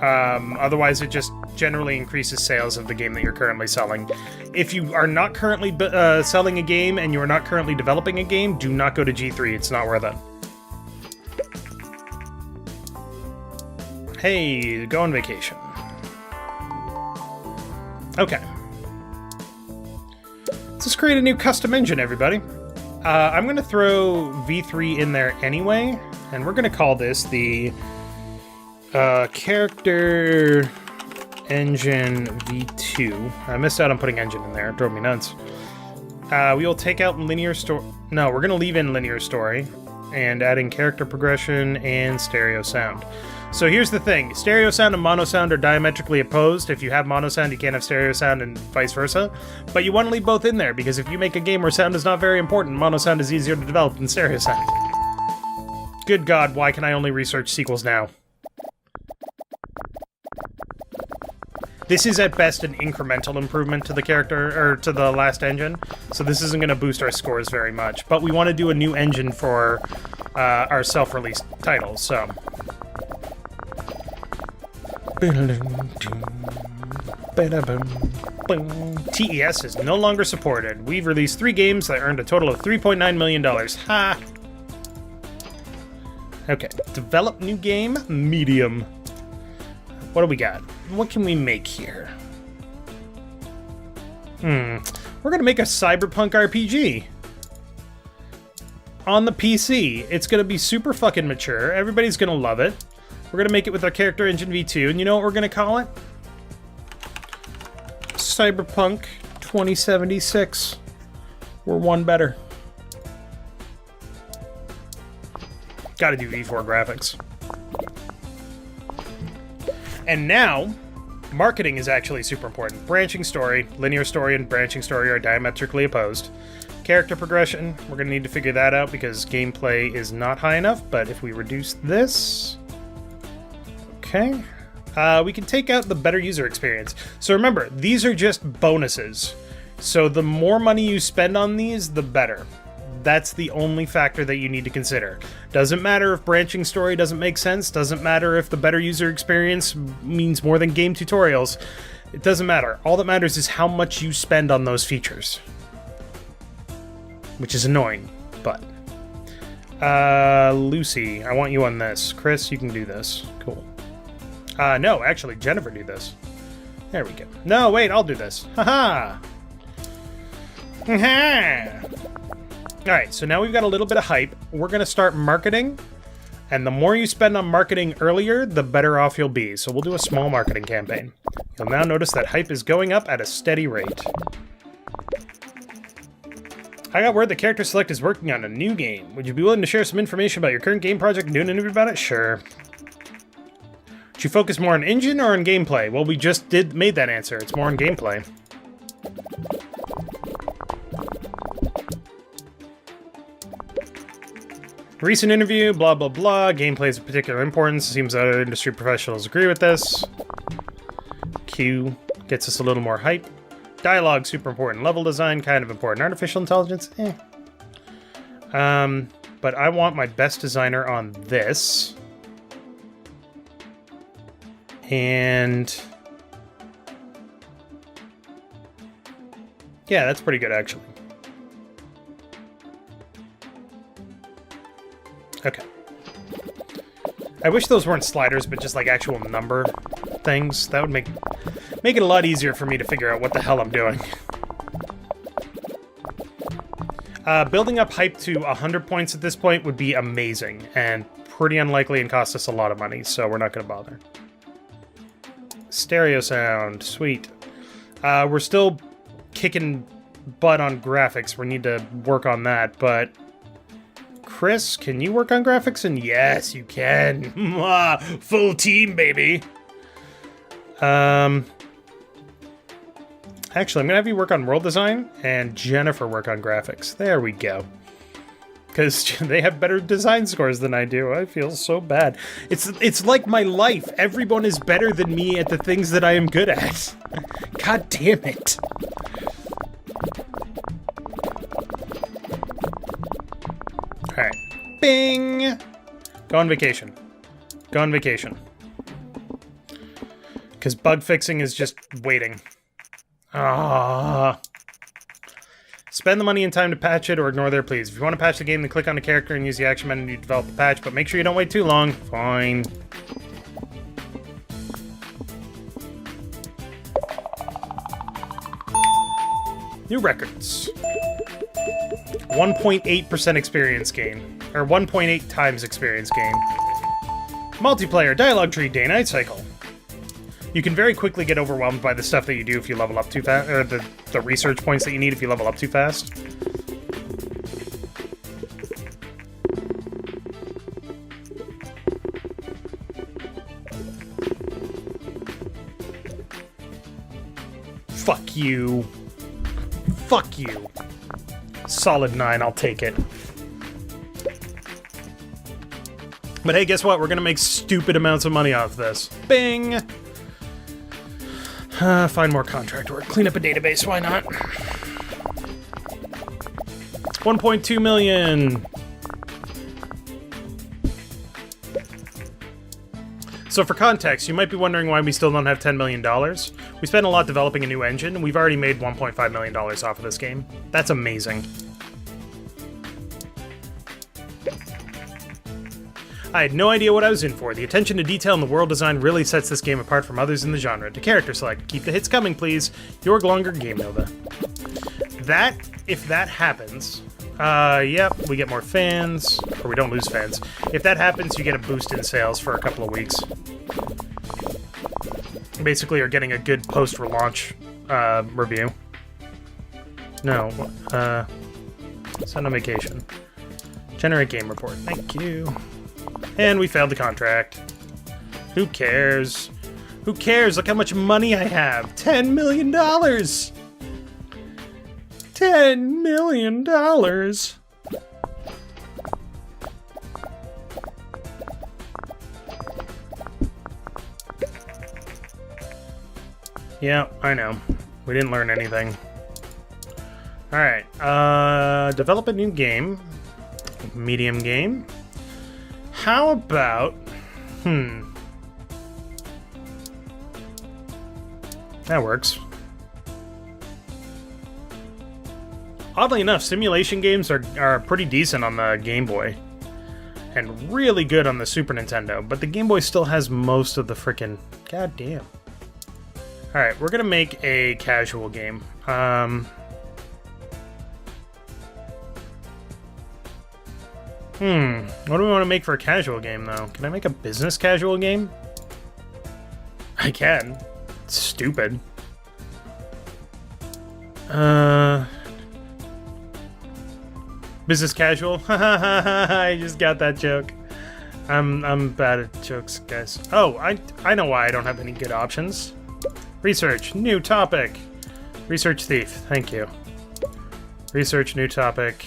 S1: Otherwise, it just generally increases sales of the game that you're currently selling. If you are not currently selling a game and you are not currently developing a game, do not go to G3. It's not worth it. Hey, go on vacation. Okay. Let's just create a new custom engine, everybody. I'm going to throw V3 in there anyway, and we're going to call this the Character Engine V2. I missed out on putting engine in there. It drove me nuts. We will take out linear story. No, we're going to leave in linear story and add in character progression and stereo sound. So here's the thing. Stereo sound and mono sound are diametrically opposed. If you have mono sound, you can't have stereo sound and vice versa. But you want to leave both in there, because if you make a game where sound is not very important, mono sound is easier to develop than stereo sound. Good God, why can I only research sequels now? This is at best an incremental improvement to the character, or to the last engine, so this isn't going to boost our scores very much. But we want to do a new engine for our self-released titles, so... TES is no longer supported. We've released 3 games that earned a total of $3.9 million. Ha! Okay, develop new game, medium. What do we got? What can we make here? We're gonna make a cyberpunk RPG. On the PC. It's gonna be super fucking mature. Everybody's gonna love it. We're gonna make it with our Character Engine V2, and you know what we're gonna call it? Cyberpunk 2076. We're one better. Gotta do V4 graphics. And now, marketing is actually super important. Branching story, linear story and branching story are diametrically opposed. Character progression, we're going to need to figure that out because gameplay is not high enough, but if we reduce this... Okay. We can take out the better user experience. So remember, these are just bonuses. So the more money you spend on these, the better. That's the only factor that you need to consider. Doesn't matter if branching story doesn't make sense, doesn't matter if the better user experience means more than game tutorials. It doesn't matter. All that matters is how much you spend on those features. Which is annoying, but... Lucy, I want you on this. Chris, you can do this. Cool. No, actually, Jennifer, do this. There we go. No, wait, I'll do this. Haha! Haha! Alright, so now we've got a little bit of hype. We're going to start marketing, and the more you spend on marketing earlier, the better off you'll be. So we'll do a small marketing campaign. You'll now notice that hype is going up at a steady rate. I got word that CharacterSelect is working on a new game. Would you be willing to share some information about your current game project and do an interview about it? Sure. Should you focus more on engine or on gameplay? Well, we just made that answer. It's more on gameplay. Recent interview, blah, blah, blah. Gameplay is of particular importance. Seems that other industry professionals agree with this. Q gets us a little more hype. Dialogue, super important. Level design, kind of important. Artificial intelligence, eh. But I want my best designer on this. And... yeah, that's pretty good, actually. Okay. I wish those weren't sliders, but just like actual number things. That would make it a lot easier for me to figure out what the hell I'm doing. Building up hype to 100 points at this point would be amazing, and pretty unlikely and cost us a lot of money, so we're not going to bother. Stereo sound, sweet. We're still kicking butt on graphics. We need to work on that, but... Chris, can you work on graphics? And yes, you can. Full team, baby. Actually, I'm gonna have you work on world design and Jennifer work on graphics. There we go. Because they have better design scores than I do. I feel so bad. It's like my life. Everyone is better than me at the things that I am good at. God damn it. Alright. Bing! Go on vacation. Go on vacation. Because bug fixing is just waiting. Ah. Spend the money and time to patch it or ignore their pleas. If you want to patch the game, then click on the character and use the action menu to develop the patch, but make sure you don't wait too long. Fine. New records. 1.8% experience gain. Or 1.8 times experience gain. Multiplayer, dialogue tree, day-night cycle. You can very quickly get overwhelmed by the stuff that you do if you level up too fast, or the research points that you need if you level up too fast. Fuck you. Fuck you. Solid 9, I'll take it. But hey, guess what? We're gonna make stupid amounts of money off this. Bing! Find more contract work. Clean up a database, why not? 1.2 million! So for context, you might be wondering why we still don't have $10 million. We spent a lot developing a new engine, and we've already made $1.5 million off of this game. That's amazing. I had no idea what I was in for. The attention to detail in the world design really sets this game apart from others in the genre. To CharacterSelect, keep the hits coming, please. Your longer Game Nova. That, if that happens, yep, we get more fans, or we don't lose fans. If that happens, you get a boost in sales for a couple of weeks. Basically, you're getting a good post-relaunch review. No, send on vacation. Generate game report. Thank you. And we failed the contract. Who cares? Who cares? Look how much money I have. $10 million! $10 million! Yeah, I know. We didn't learn anything. Alright, develop a new game. Medium game. How about... That works. Oddly enough, simulation games are pretty decent on the Game Boy. And really good on the Super Nintendo. But the Game Boy still has most of the frickin'... God damn. Alright, we're gonna make a casual game. What do we want to make for a casual game, though? Can I make a business casual game? I can. It's stupid. Business casual? I just got that joke. I'm bad at jokes, guys. Oh, I know why I don't have any good options. Research, new topic. Research thief, thank you. Research, new topic.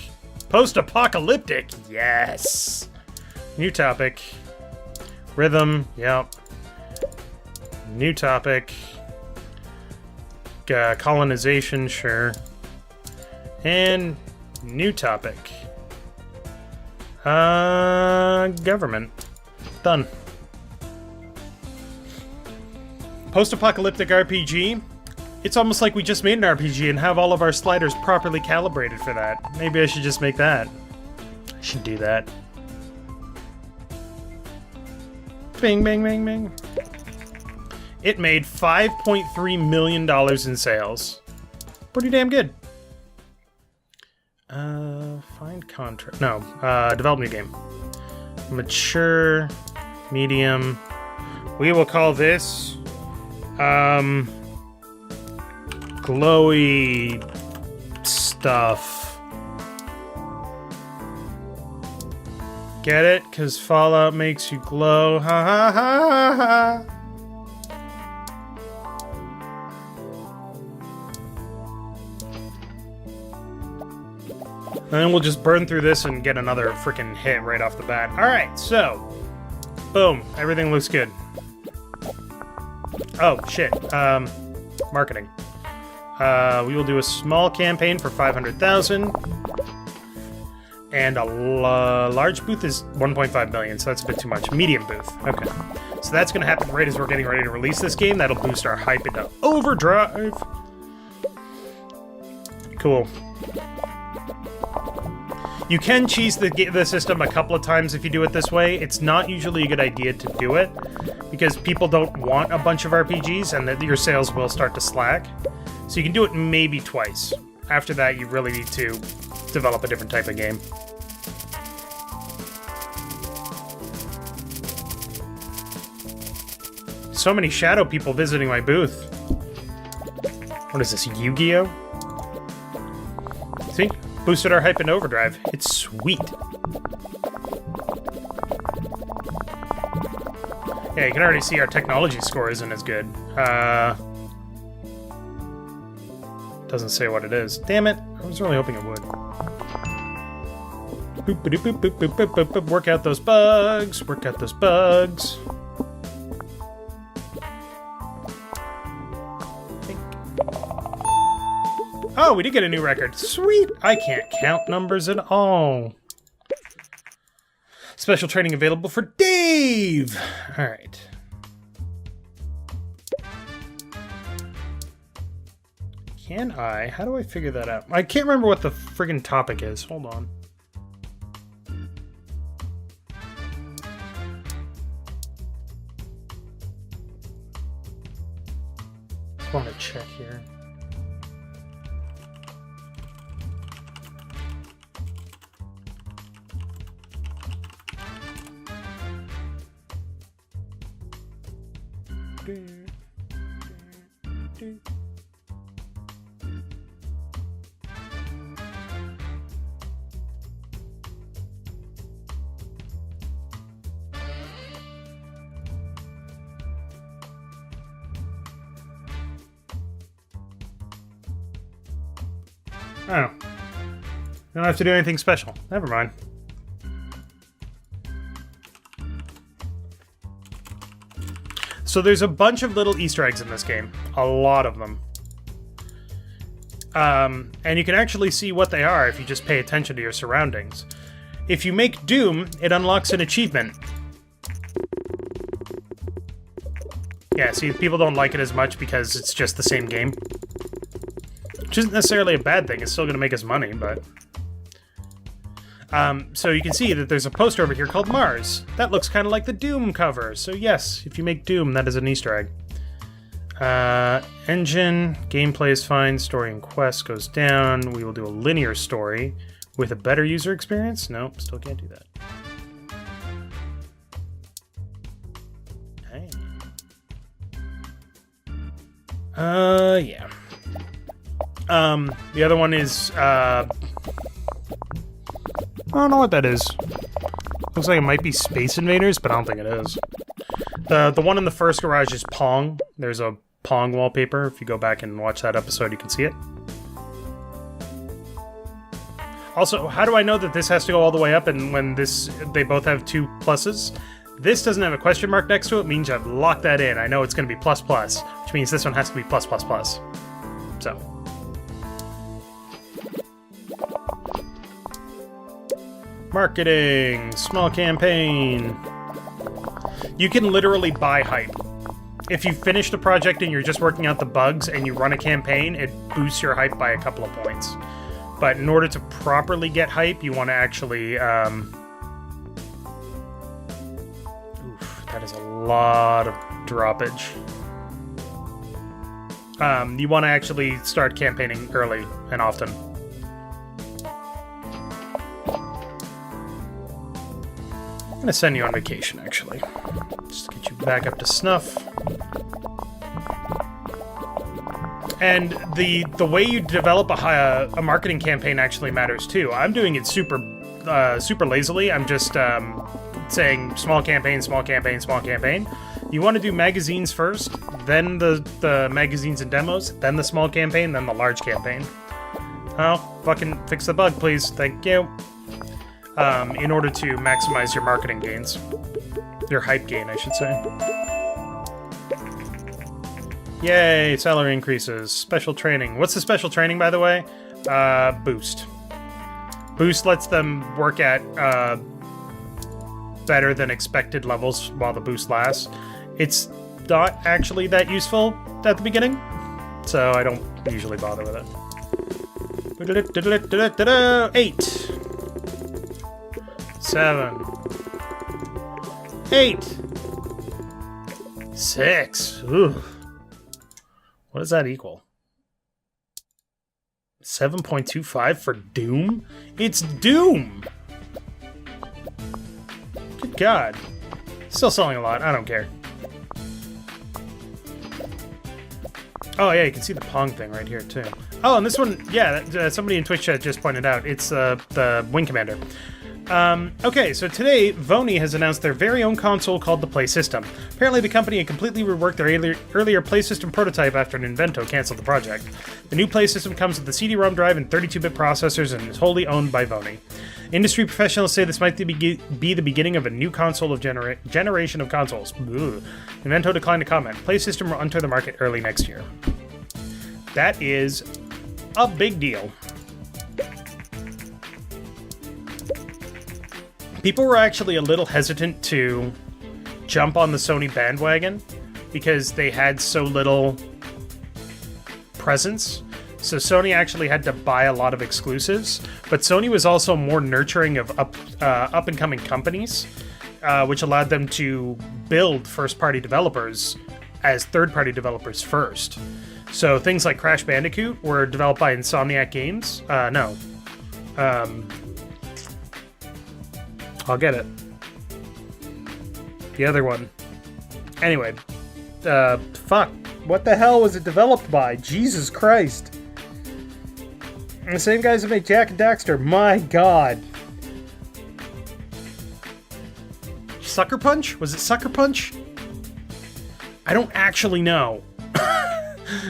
S1: Post-apocalyptic, yes. New topic. Rhythm, yep. New topic. Colonization, sure. And new topic. Government. Done. Post-apocalyptic RPG. It's almost like we just made an RPG and have all of our sliders properly calibrated for that. Maybe I should just make that. I should do that. Bing, bing, bing, bing. It made $5.3 million in sales. Pretty damn good. Find contract. No, develop new game. Mature, medium. We will call this, glowy stuff. Get it? Because Fallout makes you glow. Ha ha ha ha. And then we'll just burn through this and get another freaking hit right off the bat. Alright, so. Boom. Everything looks good. Oh, shit. Marketing. We will do a small campaign for 500,000. And a large booth is 1.5 million, so that's a bit too much. Medium booth. Okay. So that's going to happen right as we're getting ready to release this game. That'll boost our hype into overdrive. Cool. You can cheese the system a couple of times if you do it this way. It's not usually a good idea to do it, because people don't want a bunch of RPGs, and that your sales will start to slack. So you can do it maybe twice. After that, you really need to develop a different type of game. So many shadow people visiting my booth. What is this, Yu-Gi-Oh? See? Boosted our hype in overdrive. It's sweet. Yeah, you can already see our technology score isn't as good. Doesn't say what it is. Damn it. I was really hoping it would. Boop, boop, boop, boop, boop, boop, boop. Work out those bugs. Work out those bugs. Oh, we did get a new record. Sweet! I can't count numbers at all. Special training available for Dave! Alright. Can I? How do I figure that out? I can't remember what the friggin' topic is. Hold on. Just want to check here. Oh. You don't have to do anything special. Never mind. So there's a bunch of little Easter eggs in this game. A lot of them. And you can actually see what they are if you just pay attention to your surroundings. If you make Doom, it unlocks an achievement. Yeah, see, people don't like it as much because it's just the same game. Which isn't necessarily a bad thing, it's still going to make us money, but... so you can see that there's a poster over here called Mars. That looks kind of like the Doom cover, so yes, if you make Doom, that is an Easter egg. Engine, gameplay is fine, story and quest goes down. We will do a linear story with a better user experience. Nope, still can't do that. Hey. Yeah. The other one is, I don't know what that is. Looks like it might be Space Invaders, but I don't think it is. The one in the first garage is Pong. There's a Pong wallpaper. If you go back and watch that episode, you can see it. Also, how do I know that this has to go all the way up and when they both have 2 pluses? This doesn't have a question mark next to it, means I've locked that in. I know it's going to be plus plus, which means this one has to be plus plus plus. So. Marketing, small campaign. You can literally buy hype. If you finish the project and you're just working out the bugs and you run a campaign, it boosts your hype by a couple of points. But in order to properly get hype, you want to actually... Oof, that is a lot of droppage. You want to actually start campaigning early and often. I'm going to send you on vacation, actually. Just to get you back up to snuff. And the way you develop a marketing campaign actually matters too. I'm doing it super lazily. I'm just saying small campaign, small campaign, small campaign. You want to do magazines first, then the magazines and demos, then the small campaign, then the large campaign. Oh, fucking fix the bug, please. Thank you. In order to maximize your marketing gains. Your hype gain, I should say. Yay, salary increases. Special training. What's the special training, by the way? Boost. Boost lets them work at better than expected levels while the boost lasts. It's not actually that useful at the beginning, so I don't usually bother with it. 8. 7. 8. 6. Ooh. What does that equal? 7.25 for Doom? It's Doom! Good God. Still selling a lot. I don't care. Oh, yeah, you can see the Pong thing right here, too. Oh, and this one, yeah, somebody in Twitch chat just pointed out. It's the Wing Commander. Okay, so today, Vony has announced their very own console called the Play System. Apparently, the company had completely reworked their earlier Play System prototype after Invento canceled the project. The new Play System comes with a CD-ROM drive and 32-bit processors and is wholly owned by Vony. Industry professionals say this might be the beginning of a new console of generation of consoles. Ugh. Invento declined to comment. Play System will enter the market early next year. That is a big deal. People were actually a little hesitant to jump on the Sony bandwagon because they had so little presence. So Sony actually had to buy a lot of exclusives, but Sony was also more nurturing of up-and-coming companies, which allowed them to build first-party developers as third-party developers first. So things like Crash Bandicoot were developed by Insomniac Games. I'll get it. The other one. Anyway. Fuck. What the hell was it developed by? Jesus Christ. The same guys that made Jak and Daxter. My God. Sucker Punch? Was it Sucker Punch? I don't actually know.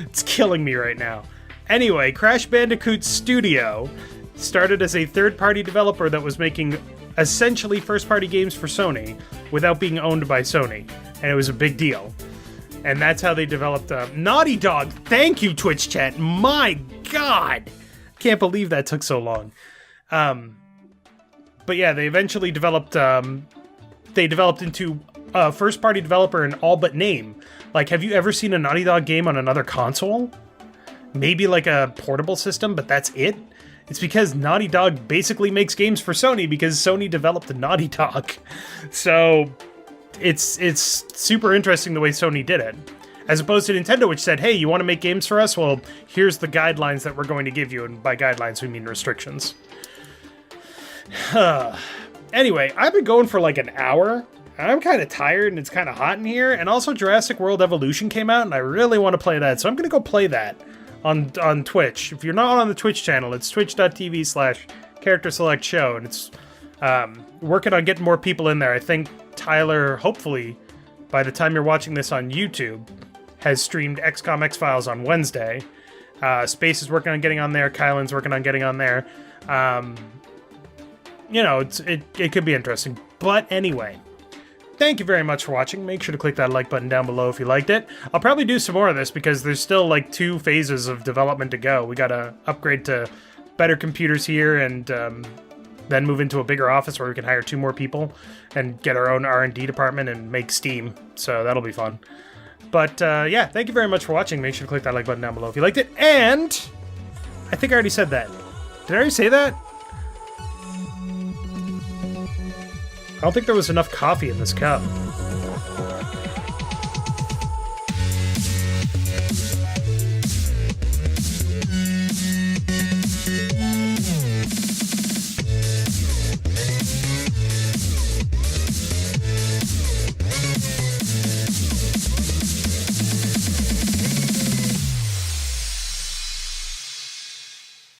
S1: It's killing me right now. Anyway, Crash Bandicoot Studio started as a third-party developer that was making essentially first-party games for Sony without being owned by Sony, and it was a big deal. And that's how they developed Naughty Dog. Thank you, Twitch chat. My God, can't believe that took so long. But yeah, they eventually developed. They developed into a first-party developer in all but name. Like, have you ever seen a Naughty Dog game on another console? Maybe like a portable system, but that's it. It's because Naughty Dog basically makes games for Sony because Sony developed Naughty Dog. So it's super interesting the way Sony did it. As opposed to Nintendo, which said, hey, you want to make games for us? Well, here's the guidelines that we're going to give you. And by guidelines, we mean restrictions. Anyway, I've been going for like an hour. I'm kind of tired and it's kind of hot in here. And also Jurassic World Evolution came out and I really want to play that. So I'm going to go play that on Twitch. If you're not on the Twitch channel, it's twitch.tv/CharacterSelect show. And it's working on getting more people in there. I think Tyler, hopefully, by the time you're watching this on YouTube, has streamed XCOM X-Files on Wednesday. Space is working on getting on there. Kylan's working on getting on there. You know, it could be interesting. But anyway, thank you very much for watching. Make sure to click that like button down below if you liked it. I'll probably do some more of this because there's still like 2 phases of development to go. We gotta upgrade to better computers here and then move into a bigger office where we can hire 2 more people and get our own R&D department and make Steam. So that'll be fun. But yeah, thank you very much for watching. Make sure to click that like button down below if you liked it. And I think I already said that. Did I already say that? I don't think there was enough coffee in this cup.